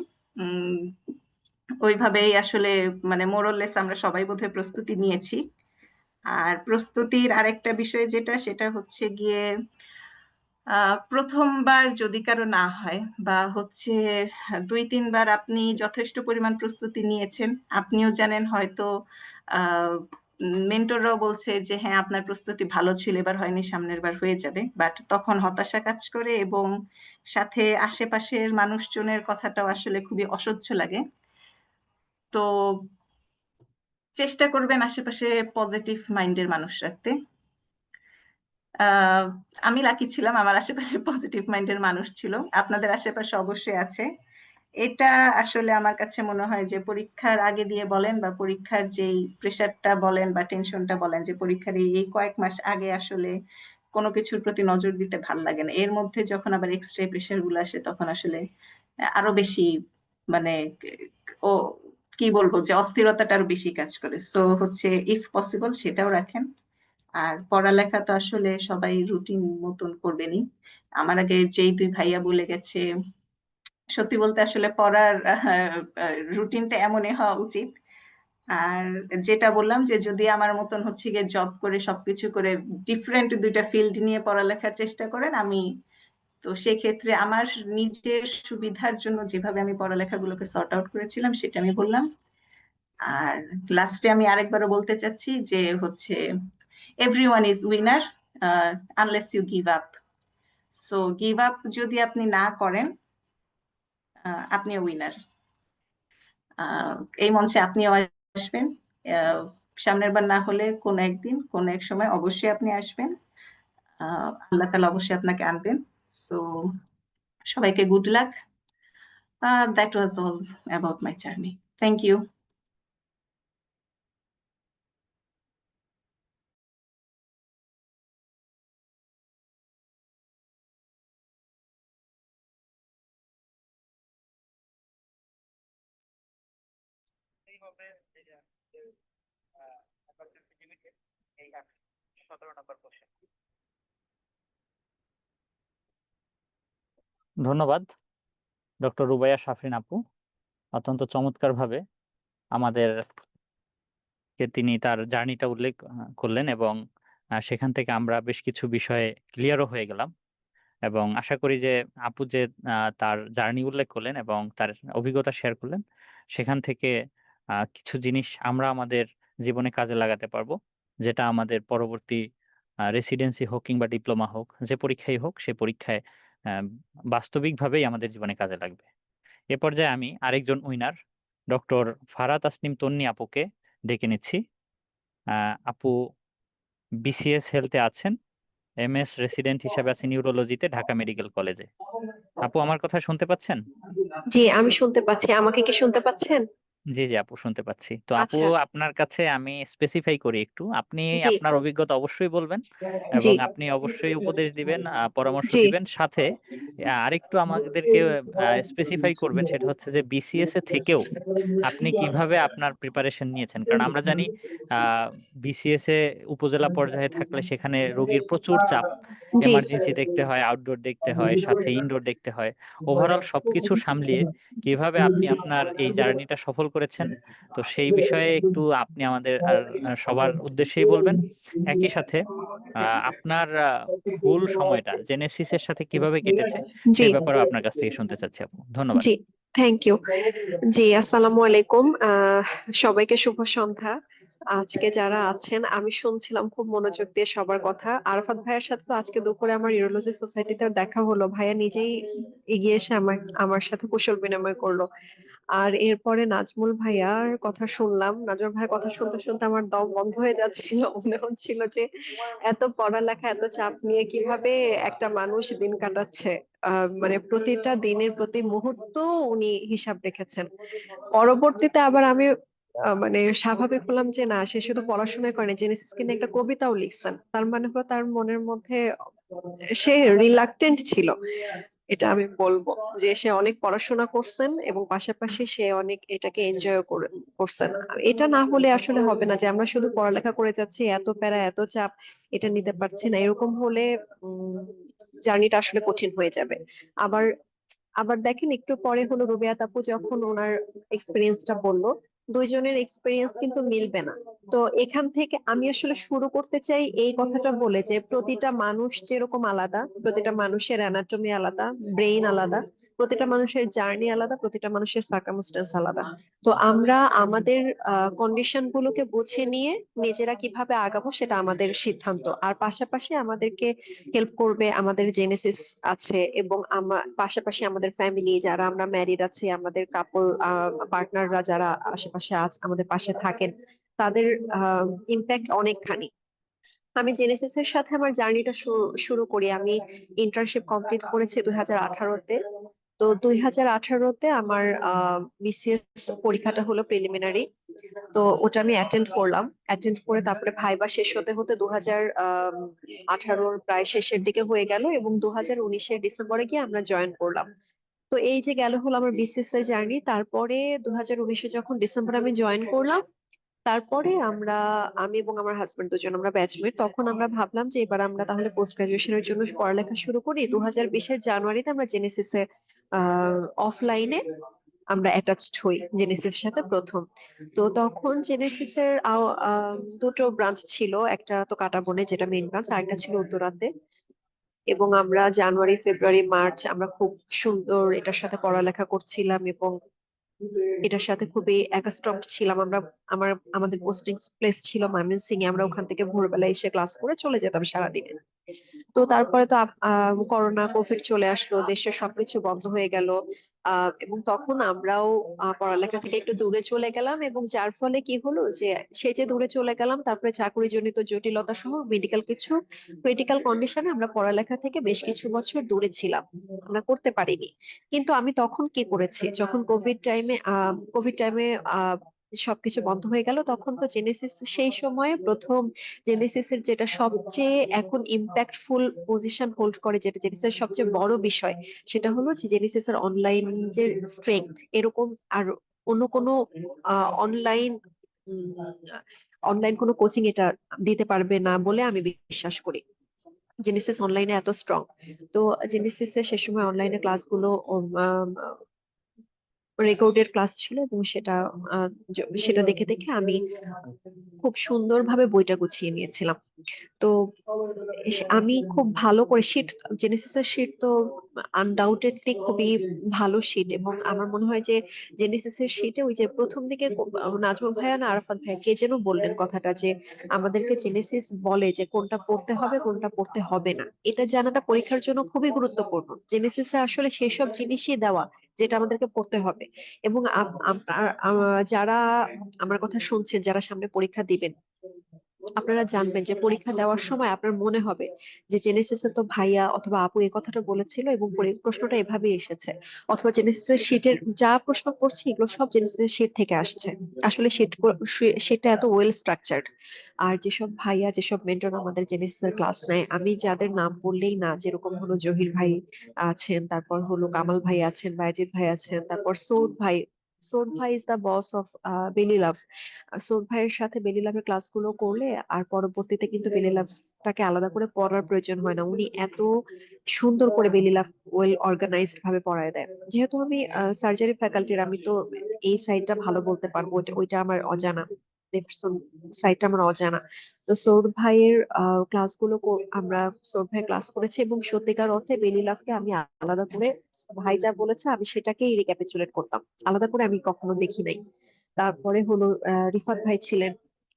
ওইভাবেই আসলে মানে মোরলেস আমরা সবাই বোধহয় প্রস্তুতি নিয়েছি। আর প্রস্তুতির আরেকটা বিষয় যেটা, সেটা হচ্ছে গিয়ে প্রথমবার যদি কারো না হয় বা হচ্ছে 2-3 বার আপনি যথেষ্ট পরিমাণ প্রস্তুতি নিয়েছেন, আপনিও জানেন হয়তো মেন্টররাও বলছে যে হ্যাঁ আপনার প্রস্তুতি ভালো ছিল, এবার হয়নি, সামনের বার হয়ে যাবে, বাট তখন হতাশা কাজ করে এবং সাথে আশেপাশের মানুষজনের কথাটাও আসলে খুবই অসহ্য লাগে। তো চেষ্টা করবেন আশেপাশে পজিটিভ মাইন্ডের মানুষ রাখতে। আহ, আমি লাকি ছিলাম, আমার আশেপাশে পজিটিভ মাইন্ডের মানুষ ছিল, আপনাদের আশেপাশে অবশ্যই আছে। এটা আসলে আমার কাছে মনে হয় যে পরীক্ষার আগে দিয়ে বলেন বা পরীক্ষার যেই প্রেশারটা বলেন বা টেনশনটা বলেন, যে পরীক্ষার এই কয়েক মাস আগে আসলে কোনো কিছুর প্রতি নজর দিতে ভাল লাগে না, এর মধ্যে যখন আবার এক্সট্রা প্রেশার গুলো আসে তখন আসলে আরো বেশি মানে ও কি বলবো, যে অস্থিরতাটা আরো বেশি কাজ করে। সো হচ্ছে ইফ পসিবল সেটাও রাখেন। আর পড়ালেখা তো আসলে সবাই রুটিন মতন করবেনই। আমার আগে যেই 2 ভাইয়া বলে গেছে, সত্যি বলতে আসলে পড়ার রুটিনটা এমনই হওয়া উচিত। আর যেটা বললাম যে যদি আমার মতন হচ্ছে গিয়ে জব করে সবকিছু করে ডিফারেন্ট 2টা ফিল্ড নিয়ে পড়ালেখার চেষ্টা করেন, আমি তো সেক্ষেত্রে আমার নিজের সুবিধার জন্য যেভাবে আমি পড়ালেখাগুলোকে সর্ট আউট করেছিলাম সেটা আমি বললাম। আর লাস্টে আমি আরেকবারও বলতে চাচ্ছি যে হচ্ছে everyone is winner unless you give up. So give up যদি আপনি না করেন, আপনিও উইনার। এই মঞ্চে আপনিও আসবেন। আহ, সামনের বার না হলে কোনো একদিন কোনো এক সময় অবশ্যই আপনি আসবেন। আল্লাহ তাআলা অবশ্যই আপনাকে আনবেন। সো সবাইকে good luck. That was all about my journey. Thank you. ধন্যবাদ ডক্টর রুবাইয়া শাফরিন আপু, অত্যন্ত চমৎকার ভাবে আমাদের তিনি তার জার্নিটা উল্লেখ করলেন এবং সেখান থেকে আমরা বেশ কিছু বিষয়ে ক্লিয়ারও হয়ে গেলাম। এবং আশা করি যে আপু যে তার জার্নি উল্লেখ করলেন এবং তার অভিজ্ঞতা শেয়ার করলেন, সেখান থেকে কিছু জিনিস আমরা আমাদের জীবনে কাজে লাগাতে পারবো, যেটা আমাদের পরবর্তী রেসিডেন্সি হোক কিংবা ডিপ্লোমা হোক, যে পরীক্ষাই হোক, সে পরীক্ষায় বাস্তবিকভাবেই আমাদের জীবনে কাজে লাগবে। এ পর্যায়ে আমি আরেকজন উইনার ডক্টর ফারাহ তাসনিম তন্নি আপুকে ডেকে নিচ্ছি। আপু বিসিএস হেলথে আছেন, এমএস রেসিডেন্ট হিসেবে আছেন নিউরোলজিতে ঢাকা মেডিকেল কলেজে। আপু আমার কথা শুনতে পাচ্ছেন? জি, আমি শুনতে পাচ্ছি। আমাকে কি শুনতে পাচ্ছেন? জি জি আপু শুনতে পাচ্ছি। তো আপু আচ্ছা। আপনার কাছে আমি স্পেসিফাই করি একটু, আপনি জি। আপনার অভিজ্ঞতা অবশ্যই বলবেন জি। এবং আপনি অবশ্যই উপদেশ দিবেন, পরামর্শ জি। দিবেন, সাথে আরেকটু আমাদেরকে স্পেসিফাই করবেন, সেটা হচ্ছে যে বিসিএস এ থেকেও আপনি কিভাবে আপনার প্রিপারেশন নিয়েছেন। কারণ আমরা জানি বিসিএস এ উপজেলা পর্যায়ে থাকলে সেখানে রোগীর প্রচুর চাপ, জি। এমার্জেন্সি দেখতে হয়, আউটডোর দেখতে হয়, সাথে ইনডোর দেখতে হয়। ওভারঅল সবকিছু সামলিয়ে কিভাবে আপনি আপনার এই জার্নিটা সফল করেছেন, তো সেই বিষয়ে একটু আপনি আমাদের আর সবার উদ্দেশ্যেই বলবেন। একই সাথে আপনার ফুল সময়টা জেনেসিসের সাথে কিভাবে কেটেছে জি। সেই ব্যাপারেও আপনার কাছ থেকে শুনতে চাচ্ছি আপু। ধন্যবাদ। জি, থ্যাংক ইউ। জি, আসসালামু আলাইকুম। সবাইকে শুভ সন্ধ্যা। আজকে যারা আছেন, আমি শুনছিলাম খুব মনোযোগ দিয়ে সবার কথা। আরাফাত ভাইয়ের সাথে তো আজকে দুপুরে আমার ইউরোলজি সোসাইটিতে দেখা হলো। ভাইয়া নিজেই এগিয়ে এসে আমার আমার সাথে কুশল বিনিময় করলো। আর এরপরে নাজমুল ভাইয়ার কথা শুনলাম। নাজমুল ভাইয়ের কথা শুনতে শুনতে আমার দম বন্ধ হয়ে যাচ্ছিল। মনে হচ্ছিল যে এত পড়ালেখা, এত চাপ নিয়ে কিভাবে একটা মানুষ দিন কাটাচ্ছে। মানে প্রতিটা দিনের প্রতি মুহূর্ত উনি হিসাব রেখেছেন। পরবর্তীতে আবার আমি মানে স্বাভাবিক হলাম যে না, সে শুধু পড়াশোনাই করেনি, জেনেসিসকে নিয়ে একটা কবিতাও লিখছেন। তার মানে হলো তার মনের মধ্যে সে রিলাক্টেন্ট ছিল। এটা আমি বলবো যে সে অনেক পড়াশোনা করছেন এবং পাশাপাশি সে অনেক এটাকে এনজয় করছেন। আর এটা না হলে আসলে হবে না যে আমরা শুধু পড়ালেখা করে যাচ্ছি, এত প্যারা এত চাপ, এটা নিতে পারছি না। এরকম হলে জার্নিটা আসলে কঠিন হয়ে যাবে। আবার আবার দেখেন একটু পরে হলো রুবিয়াত আপু যখন ওনার এক্সপিরিয়েন্সটা বললো, দুইজনের এক্সপিরিয়েন্স কিন্তু মিলবে না। তো এখান থেকে আমি আসলে শুরু করতে চাই এই কথাটা বলে যে প্রতিটা মানুষ যেরকম আলাদা, প্রতিটা মানুষের অ্যানাটমি আলাদা, ব্রেইন আলাদা, প্রতিটা মানুষের জার্নি আলাদা, প্রতিটা মানুষের সার্কামস্টেন্স আলাদা। তো আমরা আমাদের কন্ডিশন গুলোকে বুঝে নিয়ে নিজেরা কিভাবে আগাবো সেটা আমাদের সিদ্ধান্ত। আর পাশাপাশি আমাদেরকে হেল্প করবে আমাদের জেনেসিস আছে, এবং পাশাপাশি আমাদের ফ্যামিলি যারা আমরা ম্যারিড আছি, আমাদের কাপল পার্টনাররা যারা আশেপাশে আমাদের পাশে থাকেন, তাদের ইম্প্যাক্ট অনেকখানি। আমি জেনেসিস এর সাথে আমার জার্নিটা শুরু করি। আমি ইন্টার্নশিপ কমপ্লিট করেছি 2018-তে। তো 2018-তে আমার বিসিএস পরীক্ষাটা হলো প্রিলিমিনারি। তো ওটা আমি অ্যাটেন্ড করলাম। অ্যাটেন্ড করে তারপরে ভাইবা শেষ হতে হতে 2018 প্রায় শেষের দিকে হয়ে গেল, এবং 2019-এর ডিসেম্বরে গিয়ে আমরা জয়েন করলাম। তো এই যে গেল হলো আমার বিসিএস এর জার্নি। তারপরে 2019-এ যখন ডিসেম্বরে আমি জয়েন করলাম, তারপরে আমি এবং আমার হাজবেন্ড দুজন আমরা ব্যাচমেট। তখন আমরা ভাবলাম যে এবার আমরা তাহলে পোস্ট গ্রাজুয়েশনের জন্য পড়ালেখা শুরু করি। 2020-এর জানুয়ারিতে আমরা জেনেসিসে অফলাইনে আমরা অ্যাটাচড হই জেনেসিসের সাথে প্রথম। তো তখন জেনেসিসের দুটো ব্রাঞ্চ ছিল, একটা তো কাটাবনে যেটা মেইন ব্রাঞ্চ, আর একটা ছিল উত্তরাতে। এবং আমরা জানুয়ারি ফেব্রুয়ারি মার্চ আমরা খুব সুন্দর এটার সাথে পড়ালেখা করছিলাম, এবং এটার সাথে খুবই অ্যাকাস্টমড ছিলাম আমরা। আমাদের পোস্টিং প্লেস ছিল ময়মনসিংহ এ। আমরা ওখান থেকে ভোরবেলা এসে ক্লাস করে চলে যেতাম সারাদিনে। তো তারপরে তো করোনা কোভিড চলে আসলো, দেশের সবকিছু বন্ধ হয়ে গেল। এবং তখন আমরাও পড়ালেখা থেকে একটু দূরে চলে গেলাম, এবং যার ফলে কি হলো যে সে যে দূরে চলে গেলাম, তারপরে চাকরি জনিত জটিলতা সহ মেডিকেল কিছু ক্রিটিক্যাল কন্ডিশনে আমরা পড়ালেখা থেকে বেশ কিছু বছর দূরে ছিলাম, আমরা করতে পারিনি। কিন্তু আমি তখন কি করেছি, যখন কোভিড টাইমে সবকিছু বন্ধ হয়ে গেল, তখন তো জেনেসিস সেই সময়ে প্রথম জেনেসিস এর যেটা সবচেয়ে এখন ইম্প্যাক্টফুল পজিশন হোল্ড করে, যেটা জেনেসিস এর সবচেয়ে বড় বিষয়, সেটা হলো যে জেনেসিস এর অনলাইন যে স্ট্রেংথ, এরকম আর অন্য কোনো অনলাইন অনলাইন কোনো কোচিং এটা দিতে পারবে না বলে আমি বিশ্বাস করি। জেনেসিস অনলাইনে এত স্ট্রং। তো জেনেসিস এর সে সময় অনলাইনে ক্লাসগুলো রেকর্ডেড ক্লাস ছিল, এবং সেটা দেখে দেখে আমি খুব সুন্দরভাবে বইটা গুছিয়ে নিয়েছিলাম। তো আমি খুব ভালো করে জেনেসিসের শীট তো আনডাউটেডলি খুবই ভালো শীট, এবং আমার মনে হয় যে জেনেসিসের শীটে ওই যে প্রথম দিকে নাজমুল ভাইয়া না আরাফাত ভাইয়া কে যেন বললেন কথাটা, যে আমাদেরকে জেনেসিস বলে যে কোনটা পড়তে হবে কোনটা পড়তে হবে না, এটা জানাটা পরীক্ষার জন্য খুবই গুরুত্বপূর্ণ। জেনেসিসে আসলে সেসব জিনিসই দেওয়া যেটা আমাদেরকে পড়তে হবে। এবং যারা আমার কথা শুনছেন, যারা সামনে পরীক্ষা দিবেন, আপনারা জানবেন যে পরীক্ষা দেওয়ার সময় আপনার মনে হবে যে জেনেসিসে তো ভাইয়া অথবা আপু এই কথাটা বলেছিল এবং প্রশ্নটা এভাবেই এসেছে, অথবা জেনেসিসের শীটের যা প্রশ্ন পড়ছি এগুলো সব জেনেসিসের শীট থেকে আসছে। আসলে সেটা এত ওয়েল স্ট্রাকচার্ড। আর যেসব ভাইয়া যেসব মেন্টর আমাদের জেনেসিসের ক্লাস নেয়, আমি যাদের নাম বললেই না, যেরকম হলো জহির ভাই আছেন, তারপর হলো কামাল ভাই আছেন, বাইজিৎ ভাই আছেন, তারপর সৌদ ভাই ইজ দা বস অফ বেলি লাভ। সৌদ ভাইয়ের সাথে বেলি লাভের ক্লাসগুলো করলে আর পরবর্তীতে কিন্তু বেলি লাভটাকে আলাদা করে পড়ার প্রয়োজন হয় না, উনি এত সুন্দর করে বেলি লাভ ওয়েল অর্গানাইজড ভাবে পড়ায় দেয়। যেহেতু আমি সার্জারি ফ্যাকাল্টির, আমি তো এই সাইডটা ভালো বলতে পারবো, ওইটা আমার অজানা, সাইডটা আমার অজানা। তো সৌদ ভাইয়ের আমরা সৌদ ভাইয়ের ক্লাস করেছি, এবং সত্যিকার অর্থে বেলি লাভকে আমি আলাদা করে, ভাই যা বলেছে আমি সেটাকেই রিক্যাপিচুলেট করতাম, আলাদা করে আমি কখনো দেখি নাই। তারপরে হলো রিফাত ভাই ছিলেন,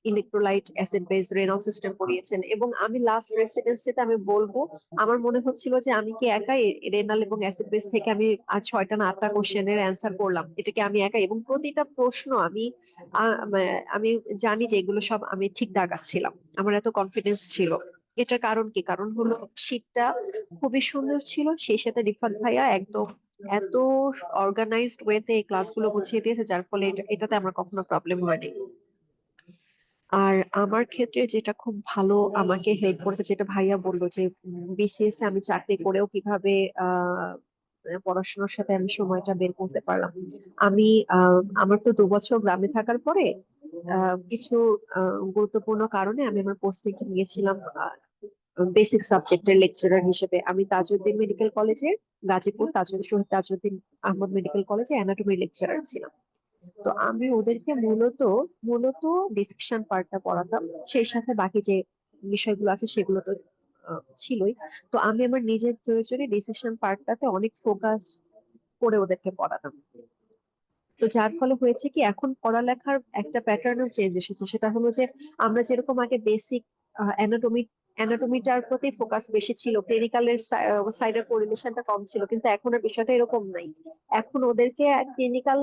electrolyte acid base renal system পড়িয়েছেন। এবং আমি লাস্ট রেসিডেন্সিতে আমি বলবো আমার মনে হচ্ছিল যে আমি কি একাই রেনাল এবং অ্যাসিড বেস থেকে আমি আজ 6টা না 8টা কোশ্চেনের অ্যান্সার করলাম, এটা কি আমি একাই? এবং প্রতিটা প্রশ্ন আমি জানি যে এগুলো সব আমি ঠিক দাগাচ্ছিলাম, আমার এত কনফিডেন্স ছিল। এটার কারণ কি? কারণ হলো শীটটা খুবই সুন্দর ছিল, সেই সাথে রিফাত ভাইয়া একদম এত অর্গানাইজড ওয়েতে এই ক্লাসগুলো গুছিয়ে দিয়েছে, যার ফলে এটাতে আমার কখনো প্রবলেম হয়নি। আর আমার ক্ষেত্রে যেটা খুব ভালো আমাকে হেল্প করেছে, যেটা ভাইয়া বললো যে বিসিএস এ আমি চাকরি করেও কিভাবে পড়াশোনার সাথে আমি সময়টা বের করতে পারলাম। আমি আমার তো 2 বছর গ্রামে থাকার পরে কিছু গুরুত্বপূর্ণ কারণে আমি আমার পোস্টিংটা নিয়েছিলাম বেসিক সাবজেক্টের লেকচারার হিসেবে। আমি তাজউদ্দিন মেডিকেল কলেজের গাজীপুর শহীদ তাজউদ্দিন আহমদ মেডিকেল কলেজে অ্যানাটমি লেকচারার ছিলাম। তো আমি ওদেরকে মূলত মূলত ডিসকাশন পার্টটা পড়াতাম, সেই সাথে বাকি যে বিষয়গুলো আছে সেগুলো তো ছিলই। তো আমি আমার নিজের প্রয়োজনে ডিসিশন পার্টটাতে অনেক ফোকাস করে ওদেরকে পড়াতাম। তো যার ফলে হয়েছে কি, এখন পড়ালেখার একটা প্যাটার্নও চেঞ্জ এসেছে। সেটা হলো যে আমরা যেরকম আগে বেসিক অ্যানাটমিটার প্রতি ফোকাস বেশি ছিল, ক্লিনিক্যালের সাইডের কোরিলেশনটা কম ছিল, কিন্তু এখন আর বিষয়টা এরকম নাই। এখন ওদেরকে ক্লিনিক্যাল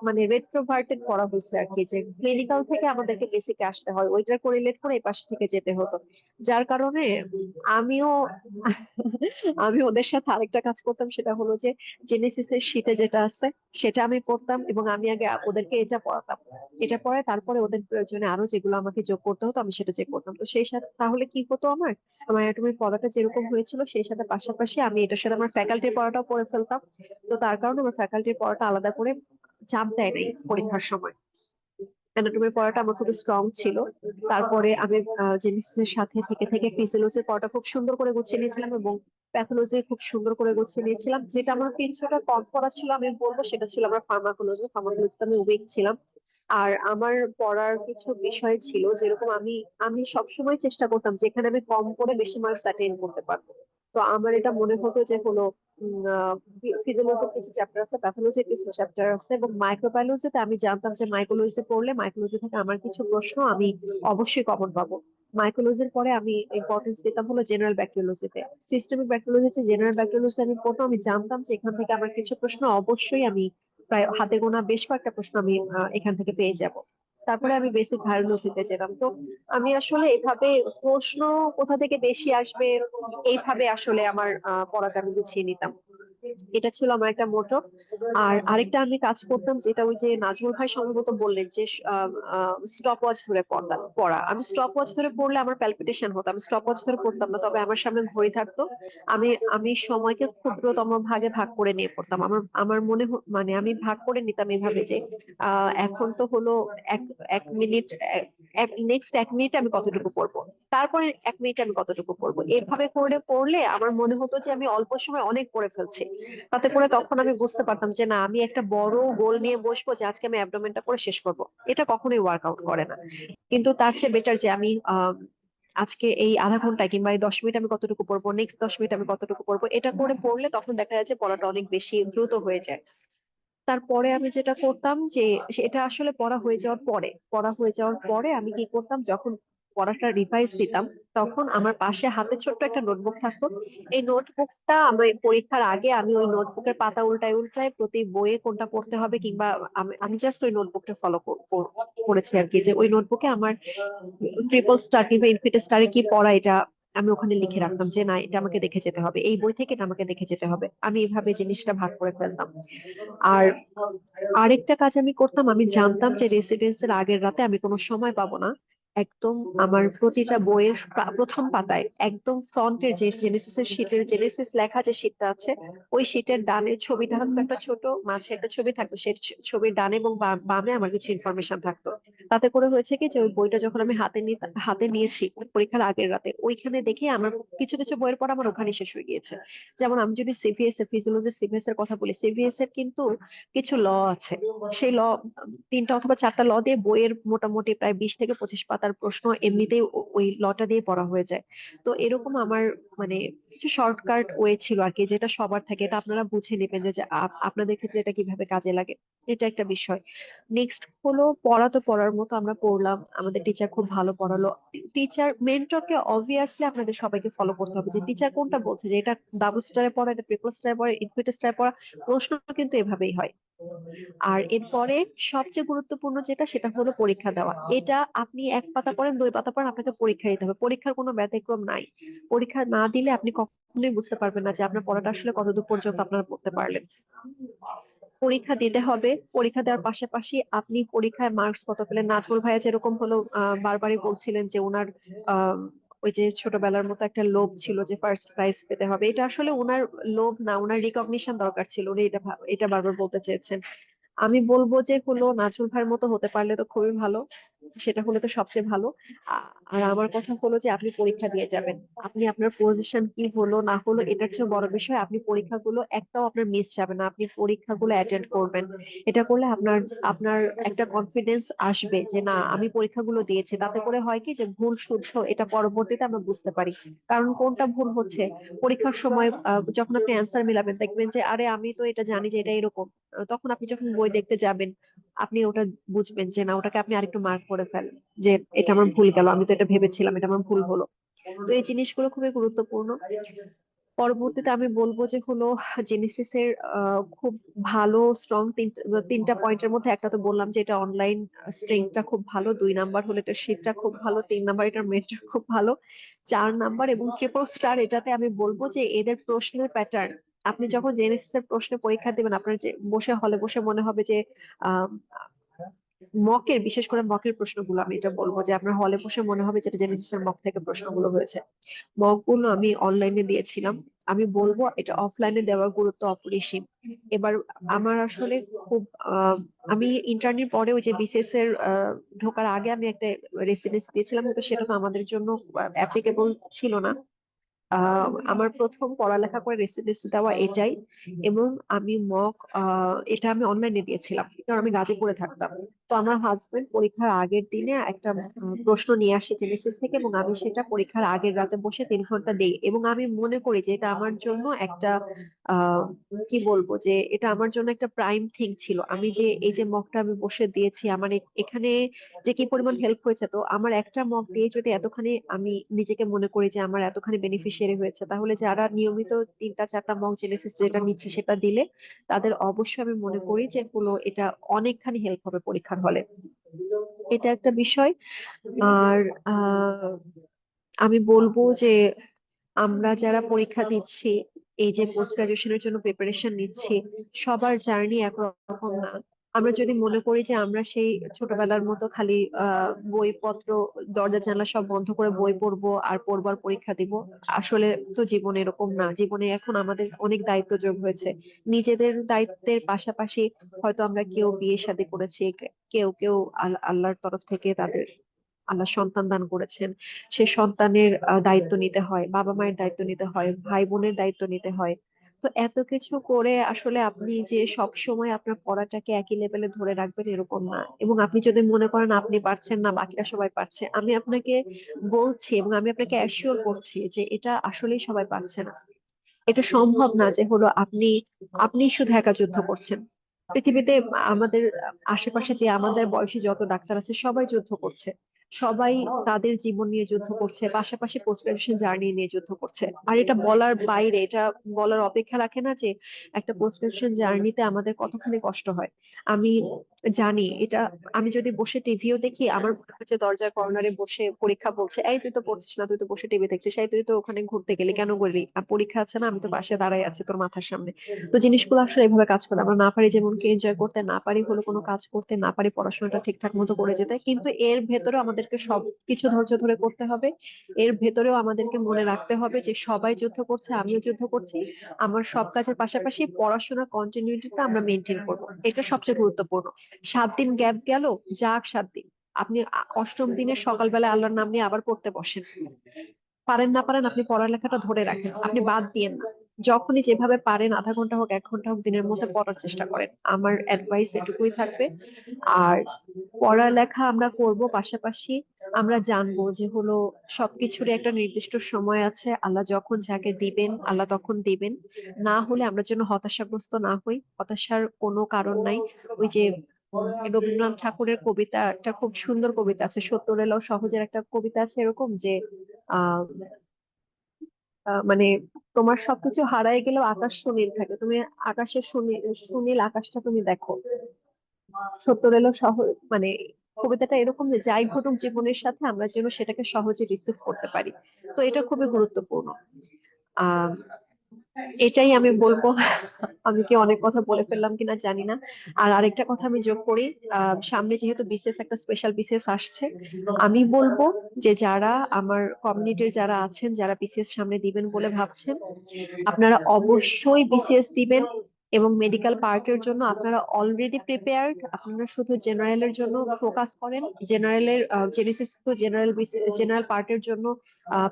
মানে রেট্রোভার্টেড করা হয়েছে আর কি, যে ক্লিনিক্যাল থেকে আমাদেরকে বেসিকে আসতে হয়, ওইটা কোরিলেট করে এই পাশ থেকে যেতে হতো। যার কারণে আমিও আমি ওদের সাথে আরেকটা কাজ করতাম, সেটা হলো যে জেনেসিস এর শীটে যেটা আছে সেটা আমি পড়তাম, এবং আমি আগে ওদেরকে এটা পড়াতাম। এটা পড়ে তারপরে ওদের প্রয়োজনে আরো যেগুলো আমাকে যোগ করতে হতো আমি সেটা চেক করতাম। তো সেই সাথে তাহলে কি হতো, আমার আমার অ্যানাটমির পড়াটা যেরকম হয়েছিল সেই সাথে পাশাপাশি আমি এটার সাথে আমার ফ্যাকাল্টির পড়াটাও পড়ে ফেলতাম। তো তার কারণে আমার ফ্যাকাল্টির পড়াটা আলাদা করে চাপ দেয় নাই পরীক্ষার সময়। অ্যানাটমির পড়াটা আমার খুব স্ট্রং ছিল। তারপরে আমি জেনেসিসের সাথে থেকে থেকে ফিজিওলজির পড়াটা খুব সুন্দর করে গুছিয়ে নিয়েছিলাম, এবং প্যাথোলজি খুব সুন্দর করে গুছিয়ে নিয়েছিলাম। যেটা আমার কিছুটা কম পড়া ছিল আমি বলবো সেটা ছিল আমার ফার্মাকোলজিতে আমি উইক ছিলাম। আর আমার পড়ার কিছু বিষয় ছিল, যেরকম আমি আমি সবসময় চেষ্টা করতাম যেখানে আমি কম করে বেশি মার্কস অ্যাটেইন করতে পারবো। তো আমার এটা মনে হতো যে হলো ফিজিওলজির কিছু চ্যাপ্টার আছে, প্যাথোলজির কিছু চ্যাপ্টার আছে, এবং মাইক্রোবায়োলজিতে আমি জানতাম যে মাইক্রোলজি পড়লে মাইক্রোলজি থেকে আমার কিছু প্রশ্ন আমি অবশ্যই কমন পাবো। মাইক্রোলজির পরে আমি ইম্পর্টেন্স দিতাম হলো জেনারেল ব্যাকটেরিওলজিতে। সিস্টেমিক ব্যাকটেরিওলজি জেনারেল ব্যাকটেরিওলজি আমি পড়তাম, আমি জানতাম যে এখান থেকে আমার কিছু প্রশ্ন অবশ্যই আমি প্রায় হাতে গোনা বেশ কয়েকটা প্রশ্ন আমি এখান থেকে পেয়ে যাব। তারপরে আমি বেসিক ভায়োলজিতে যেতাম। তো আমি আসলে এভাবে প্রশ্ন কোথা থেকে বেশি আসবে এইভাবে আসলে আমার পড়াটা আমি গুছিয়ে নিতাম। এটা ছিল আমার একটা মোটো। আর আরেকটা আমি কাজ করতাম, যেটা ওই যে নাজমুল ভাই সম্ভবত বললেন যে স্টপ ওয়াচ ধরে পড়া। আমি স্টপ ওয়াচ ধরে পড়লে আমার প্যালপিটেশন হতো, আমি স্টপ ওয়াচ ধরে পড়তাম না, তবে আমার সামনে ঘড়ি থাকতো। আমি আমি সময়কে ক্ষুদ্রতম ভাগে ভাগ করে নিয়ে পড়তাম। আমার আমার মানে আমি ভাগ করে নিতাম এভাবে যে এখন তো হলো এক এক মিনিট, নেক্সট 1 মিনিট আমি কতটুকু পড়বো, তারপরে 1 মিনিট আমি কতটুকু পড়বো, এভাবে করে পড়লে আমার মনে হতো যে আমি অল্প সময় অনেক পড়ে ফেলছি। তাতে করে তখন আমি বুঝতে পারতাম যে না, আমি একটা বড় গোল নিয়ে বসবো যে আজকে আমি অ্যাবডোমেনটা করে শেষ করব, এটা কখনোই ওয়ার্কআউট করে না। কিন্তু তার চেয়ে বেটার যে আমি আজকে এই আধা ঘন্টা কিংবা এই 10 মিনিট আমি কতটুকু পড়বো, নেক্সট 10 মিনিট আমি কতটুকু পড়বো, এটা করে পড়লে তখন দেখা যায় যে পড়াটা অনেক বেশি দ্রুত হয়ে যায়। তারপরে আমি যেটা করতাম যে এটা আসলে পড়া হয়ে যাওয়ার পরে আমি কি করতাম, যখন পড়াটা রিভাইজ দিতাম তখন আমার পাশে হাতে ছোট্ট একটা নোটবুক থাকতো। এই নোটবুকটা আমি পরীক্ষার আগে আমি ওই নোটবুকের পাতা উল্টায় উল্টায় প্রতি বইয়ে কোনটা পড়তে হবে, কিংবা আমি জাস্ট ওই নোটবুকটা ফলো করেছি আর কি, যে ওই নোটবুকে আমার ট্রিপল স্টার কিংবা ইনফিনিটি স্টারে কি পড়া এটা আমি ওখানে লিখে রাখতাম, যে না এটা আমাকে দেখে যেতে হবে, এই বই থেকে এটা আমাকে দেখে যেতে হবে। আমি এইভাবে জিনিসটা ভাগ করে ফেলতাম। আর আরেকটা কাজ আমি করতাম, আমি জানতাম যে রেসিডেন্সের আগের রাতে আমি কোনো সময় পাবো না। একদম আমার প্রতিটা বইয়ের প্রথম পাতায় একদম ফ্রন্টের যে জেনেসিসের শীটের জেনেসিস লেখা যে শীটটা আছে, ওই শীটের ডানের ছবিটা থাকতো একটা ছোট, মাঝে একটা ছবি থাকতো, সেই ছবির ডানে এবং বামে আমার কিছু ইনফরমেশন থাকতো। তাতে করে হয়েছে কি, যে ওই বইটা যখন আমি হাতে নিয়েছি পরীক্ষার আগের রাতে, ওইখানে দেখে আমার কিছু কিছু বইয়ের পর আমার ওখানে শেষ হয়ে গিয়েছে। যেমন আমি যদি সিভিএস এর ফিজিওলজির সিভিএস এর কথা বলি, সিভিএস এর কিন্তু কিছু ল আছে, সেই ল 3টা অথবা 4টা ল দিয়ে বইয়ের মোটামুটি প্রায় 20 থেকে 25 পাতার প্রশ্ন এমনিতেই ওই লটা দিয়ে পড়া হয়ে যায়। তো এরকম আমার মানে কিছু শর্টকাট ওয়ে ছিল আর কি, যেটা সবার থাকে, এটা আপনারা বুঝে নেবেন যে আপনাদের ক্ষেত্রে এটা কিভাবে কাজে লাগে। এটা একটা বিষয়। নেক্সট হলো পড়া, তো পড়ার মতো আমরা পড়লাম, আমাদের টিচার খুব ভালো পড়ালো। টিচার মেন্টরকে অবভিয়াসলি আপনাদের সবাইকে ফলো করতে হবে, যে টিচার কোনটা বলছে যে এটা ডাবল স্টারে পড়া, এটা ট্রিপল স্টারে পড়া, ইনফিনিটি স্টারে পড়া, প্রশ্ন কিন্তু এভাবেই হয়। আর এরপরে সবচেয়ে গুরুত্বপূর্ণ যেটা, সেটা হলো পরীক্ষা দেওয়া। এটা আপনি 1 পাতা পড়েন 2 পাতা পড়েন, আপনাকে পরীক্ষা দিতে হবে, পরীক্ষার কোনো ব্যতিক্রম নাই। পরীক্ষা না দিলে আপনি কখনোই বুঝতে পারবেন না যে আপনার পড়াটা আসলে কতদূর পর্যন্ত আপনারা পড়তে পারলেন। পরীক্ষা দিতে হবে, পরীক্ষা দেওয়ার পাশাপাশি আপনি পরীক্ষায় মার্কস কত পেলেন। নাজমুল ভাইয়া যেরকম হলো বারবারই বলছিলেন যে ওনার আহ ওই যে ছোটবেলার মতো একটা লোভ ছিল যে ফার্স্ট প্রাইজ পেতে হবে, এটা আসলে ওনার লোভ না, ওনার রিকগনিশন দরকার ছিল, উনি এটা বারবার বলতে চেয়েছেন। আমি বলবো যে হলো নাজমুল ভাইয়ের মতো হতে পারলে তো খুবই ভালো। সেটা হলে তো সবচেয়ে ভালো। আর আমার কথা হলো যে আপনি পরীক্ষা দিয়ে যাবেন, আপনি আপনার পজিশন কি হলো না হলো এটার চেয়ে বড় বিষয় আপনি পরীক্ষাগুলো একটাও আপনার মিস যাবে না, আপনি পরীক্ষাগুলো অ্যাটেন্ড করবেন। এটা করলে আপনার আপনার একটা কনফিডেন্স আসবে যে না আমি পরীক্ষাগুলো দিয়েছি। তাতে করে হয় কি যে ভুল শুদ্ধ এটা পরবর্তীতে আমরা বুঝতে পারি, কারণ কোনটা ভুল হচ্ছে পরীক্ষার সময় যখন আপনি অ্যান্সার মিলাবেন দেখবেন যে আরে আমি তো এটা জানি যে এটা এরকম। তখন আপনি যখন বই দেখতে যাবেন আপনি ওটা বুঝবেন যে না ওটাকে আপনি আরেকটু মার্ক করে ফেলেন যে এটা আমার ভুল গেল, আমি তো এটা ভেবেছিলাম, এটা আমার ভুল হলো। তো এই জিনিসগুলো খুবই গুরুত্বপূর্ণ। পরবর্তীতে আমি বলবো যে হলো জেনেসিস এর খুব ভালো স্ট্রং তিনটা পয়েন্টের মধ্যে একটা তো বললাম যে এটা অনলাইন স্ট্রিংটা খুব ভালো, 2 নাম্বার হলো এটা শীটটা খুব ভালো, 3 নাম্বার এটার মেথড খুব ভালো, 4 নাম্বার এবং ট্রিপল স্টার এটাতে আমি বলবো যে এদের প্রশ্নের প্যাটার্ন। আপনি যখন জেনেসিস এর প্রশ্নে পরীক্ষা দিবেন আপনার যে বসে হলে বসে মনে হবে যে আহ মকের, বিশেষ করে মকের প্রশ্নগুলো আমি এটা বলবো যে আপনার হলে বসে মনে হবে যেটা জেনেসিস এর মক থেকে প্রশ্নগুলো হয়েছে। মকগুলো আমি অনলাইনে দিয়েছিলাম, আমি বলবো এটা অফলাইনে দেওয়ার গুরুত্ব অপরিসীম। এবার আমার আসলে খুব আমি ইন্টার্নের পরে ওই যে বিসিএস এর ঢোকার আগে আমি একটা রেসিডেন্স দিয়েছিলাম, কিন্তু সেটা তো আমাদের জন্য অ্যাপ্লিকেবল ছিল না। আমার প্রথম পড়ালেখা করে রেসিডেন্সি দেওয়া এটাই। এবং আমি মক এটা আমি অনলাইনে দিয়েছিলাম কারণ আমি গাজীপুরে থাকতাম। তো আমার হাজবেন্ড পরীক্ষার আগের দিনে একটা প্রশ্ন নিয়ে আসে জেনেসিস থেকে এবং আমি সেটা পরীক্ষার আগের রাতে বসে 3 ঘন্টা দিই। এবং আমি মনে করি যে এটা আমার জন্য একটা আহ কি বলবো যে এটা আমার জন্য একটা প্রাইম থিং ছিল। আমি যে এই যে মকটা আমি বসে দিয়েছি আমার এখানে যে কি পরিমাণ হেল্প হয়েছে। তো আমার একটা মক দিয়ে যদি এতখানি আমি নিজেকে মনে করি যে আমার এতখানি বেনিফিশিয়ারি হয়েছে, তাহলে যারা নিয়মিত 3টা 4টা মক জেনেসিস যেটা নিচ্ছে সেটা দিলে তাদের অবশ্যই আমি মনে করি যে হলো এটা অনেকখানি হেল্প হবে পরীক্ষার হলে। এটা একটা বিষয়। আর আহ আমি বলবো যে আমরা যারা পরীক্ষা দিচ্ছি, এই যে পোস্ট গ্রাজুয়েশনের জন্য প্রিপারেশন নিচ্ছি, সবার জার্নি একরকম না। আমরা যদি মনে করি যে আমরা সেই ছোটবেলার মতো খালি বইপত্র দরজা জানলা সব বন্ধ করে বই পড়বো আর পড়বো আর পরীক্ষা দিব, আসলে তো জীবন এরকম না। জীবনে এখন আমাদের অনেক দায়িত্ব যোগ হয়েছে। নিজেদের দায়িত্বের পাশাপাশি হয়তো আমরা কেউ বিয়ে শাদী করেছি, কেউ কেউ আল্লাহর তরফ থেকে তাদের আল্লাহ সন্তান দান করেছেন, সে সন্তানের দায়িত্ব নিতে হয়, বাবা মায়ের দায়িত্ব নিতে হয়, ভাই বোনের দায়িত্ব নিতে হয়। তো এত কিছু করে আসলে আপনি যে সব সময় আপনার পড়াটাকে একই লেভেলে ধরে রাখবেন এরকম না। এবং আপনি যদি মনে করেন আপনি পারছেন না বাকিরা সবাই পারছে, আমি আপনাকে বলছি এবং আমি আপনাকে অ্যাসিওর করছি যে এটা আসলেই সবাই পারছে না। এটা সম্ভব না যে হলো আপনি আপনি শুধু একা যুদ্ধ করছেন। পৃথিবীতে আমাদের আশেপাশে যে আমাদের বয়সী যত ডাক্তার আছে সবাই যুদ্ধ করছে, সবাই তাদের জীবন নিয়ে যুদ্ধ করছে, পাশাপাশি পোস্ট গ্রাজুয়েশন জার্নি নিয়ে যুদ্ধ করছে। আর এটা বলার বাইরে, এটা বলার অপেক্ষা রাখে না যে একটা পোস্ট গ্রাজুয়েশন জার্নিতে আমাদের কতখানি কষ্ট হয়। আমি জানি এটা। আমি যদি বসে টিভিও দেখি আমার মনে হয় যে দরজার কর্নারে বসে পরীক্ষা বলছে, এই তুই তো পড়ছিস না, তুই তো বসে টিভি দেখছিস, এই তুই তো ওখানে ঘুরতে গেলি, কেন গেলি? আর পরীক্ষা আছে না, আমি তো পাশে দাঁড়াই আছি তোর মাথার সামনে। তো জিনিসগুলো আসলে এভাবে কাজ করে। আমরা না পারি যেমনকি এনজয় করতে, না পারি হলো কোনো কাজ করতে, না পারি পড়াশোনাটা ঠিকঠাক মতো করে যেতে, কিন্তু এর ভেতরেও আমাদেরকে সবকিছু ধৈর্য ধরে করতে হবে। এর ভেতরেও আমাদেরকে মনে রাখতে হবে যে সবাই যুদ্ধ করছে, আমিও যুদ্ধ করছি। আমার সব কাজের পাশাপাশি পড়াশোনার কন্টিনিউটিটা আমরা মেনটেন করবো, এটা সবচেয়ে গুরুত্বপূর্ণ। 7 দিন গ্যাপ গেল, যাক 7 দিন, আপনি অষ্টম দিনের সকালবেলা আল্লাহর নাম নিয়ে আবার পড়তে বসেন। পারেন না পারেন আপনি পড়ালেখাটা ধরে রাখেন, আপনি বাদ দিয়েন না। যখনই যেভাবে পারেন আধা ঘন্টা হোক 1 ঘন্টা হোক দিনের মধ্যে পড়ার চেষ্টা করেন, আমার অ্যাডভাইস এটুকুই থাকবে। আর পড়ালেখা আমরা করব, পাশাপাশি আমরা জানবো যে হলো সবকিছুরই একটা নির্দিষ্ট সময় আছে। আল্লাহ যখন যাকে দিবেন আল্লাহ তখন দিবেন। না হলে আমরা যেন হতাশাগ্রস্ত না হই, হতাশার কোনো কারণ নাই। ওই যে রবীন্দ্রনাথ ঠাকুরের কবিতা, একটা খুব সুন্দর কবিতা আছে, সত্তর এলেও সহজের একটা কবিতা আছে এরকম যে আহ মানে তোমার সবকিছু হারায় গেলেও আকাশ সুনীল থাকে, তুমি আকাশের সুনীল সুনীল আকাশটা তুমি দেখো। সত্তর এলো মানে কবিতাটা এরকম যে যাই ঘটুক জীবনের সাথে আমরা যেন সেটাকে সহজে রিসিভ করতে পারি। তো এটা খুবই গুরুত্বপূর্ণ। আহ এটাই আমি বলবো। আমি কি অনেক কথা বলে ফেললাম কিনা জানি না। আর আরেকটা কথা আমি যোগ করি, সামনে যেহেতু বিসিএস একটা স্পেশাল বিসিএস আসছে, আমি বলবো যে যারা আমার কমিউনিটির যারা আছেন, যারা বিসিএস সামনে দিবেন বলে ভাবছেন, আপনারা অবশ্যই বিসিএস দিবেন এবং মেডিকেল পার্টের জন্য আপনারা অলরেডি প্রিপেয়ার্ড। আপনারা শুধু জেনারেলের জন্য ফোকাস করেন। জেনারেলের জেনেসিস তো জেনারেল পার্টের জন্য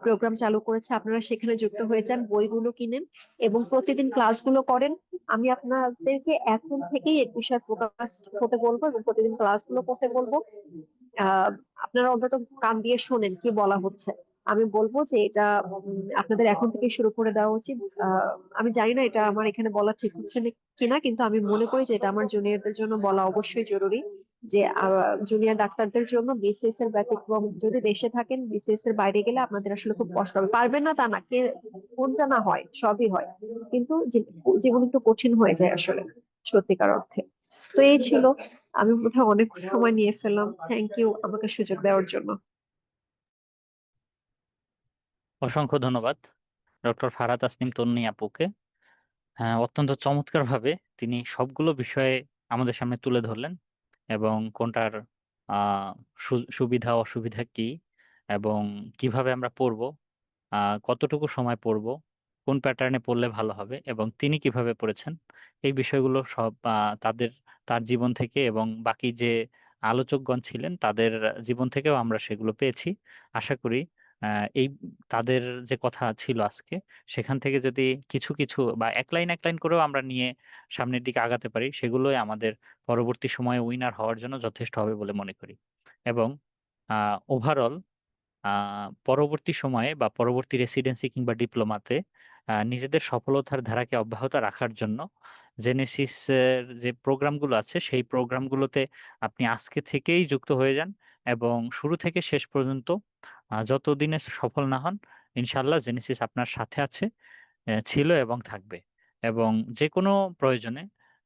প্রোগ্রাম চালু করেছে, আপনারা সেখানে যুক্ত হয়ে যান, বইগুলো কিনেন এবং প্রতিদিন ক্লাসগুলো করেন। আমি আপনাদেরকে এখন থেকেই এই বিষয়ে ফোকাস হতে বলবো এবং প্রতিদিন ক্লাসগুলো করতে বলবো। আহ আপনারা অন্তত কান দিয়ে শোনেন কি বলা হচ্ছে। আমি বলবো যে এটা আপনাদের এখন থেকে শুরু করে দেওয়া উচিত। আমি জানি না এটা আমার এখানে বলা ঠিক হচ্ছে কিনা, কিন্তু আমি মনে করি যে এটা আমার জুনিয়রদের জন্য বলা অবশ্যই জরুরি, যে জুনিয়র ডাক্তারদের জন্য বিসিএস এর ব্যতিক্রম, যদি দেশে থাকেন বিসিএস এর বাইরে গেলে আপনাদের আসলে খুব কষ্ট হবে। পারবেন না তা না, কে কোনটা না হয়, সবই হয়, কিন্তু জীবন একটু কঠিন হয়ে যায় আসলে সত্যিকার অর্থে। তো এই ছিল, আমি বোধহয় অনেক সময় নিয়ে ফেললাম। থ্যাংক ইউ আমাকে সুযোগ দেওয়ার জন্য। অসংখ্য ধন্যবাদ ডক্টর ফারহাদ তাসনিম তন্নি আপুকে। হ্যাঁ, অত্যন্ত চমৎকার ভাবে তিনি সবগুলো বিষয়ে আমাদের সামনে তুলে ধরলেন এবং কোনটার সুবিধা অসুবিধা কি এবং কিভাবে আমরা পড়বো, কতটুকু সময় পড়বো, কোন প্যাটার্নে পড়লে ভালো হবে এবং তিনি কিভাবে পড়েছেন, এই বিষয়গুলো সব তার জীবন থেকে এবং বাকি যে আলোচকগণ ছিলেন তাদের জীবন থেকেও আমরা সেগুলো পেয়েছি। আশা করি এই তাদের যে কথা ছিল আজকে, সেখান থেকে যদি কিছু কিছু বা এক লাইন করেও আমরা নিয়ে সামনের দিকে আগাতে পারি, সেগুলোই আমাদের পরবর্তী সময়ে উইনার হওয়ার জন্য যথেষ্ট হবে বলে মনে করি। এবং ওভারঅল পরবর্তী সময়ে বা পরবর্তী রেসিডেন্সি কিংবা ডিপ্লোমাতে নিজেদের সফলতার ধারাকে অব্যাহত রাখার জন্য জেনেসিস এর যে প্রোগ্রামগুলো আছে সেই প্রোগ্রামগুলোতে আপনি আজকে থেকেই যুক্ত হয়ে যান এবং শুরু থেকে শেষ পর্যন্ত যতদিনে সফল না হন, ইনশাআল্লাহ জেনেসিস আপনার সাথে আছে, ছিল এবং থাকবে। এবং যে কোনো প্রয়োজনে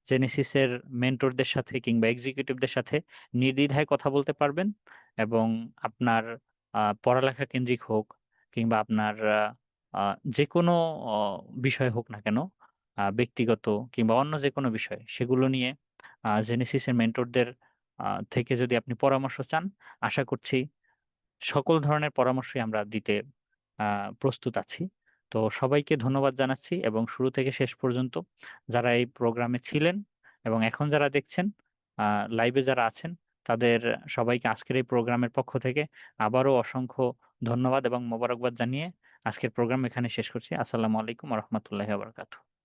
জেনেসিসের মেন্টরদের সাথে কিংবা এক্সিকিউটিভদের সাথে নির্দ্বিধায় কথা বলতে পারবেন এবং আপনার পড়ালেখা কেন্দ্রিক হোক কিংবা আপনার যে কোনো বিষয় হোক না কেন, ব্যক্তিগত কিংবা অন্য যে কোনো বিষয়, সেগুলো নিয়ে জেনেসিসের মেন্টরদের থেকে যদি আপনি পরামর্শ চান, আশা করছি সকল ধরনের পরামর্শই আমরা দিতে প্রস্তুত আছি। তো সবাইকে ধন্যবাদ জানাচ্ছি এবং শুরু থেকে শেষ পর্যন্ত যারা এই প্রোগ্রামে ছিলেন এবং এখন যারা দেখছেন, লাইভে যারা আছেন, তাদের সবাইকে আজকের এই প্রোগ্রামের পক্ষ থেকে আবারও অসংখ্য ধন্যবাদ এবং মোবারকবাদ জানিয়ে আজকের প্রোগ্রাম এখানে শেষ করছি। আসসালামু আলাইকুম ওয়া রাহমাতুল্লাহি ওয়া বারাকাতুহু।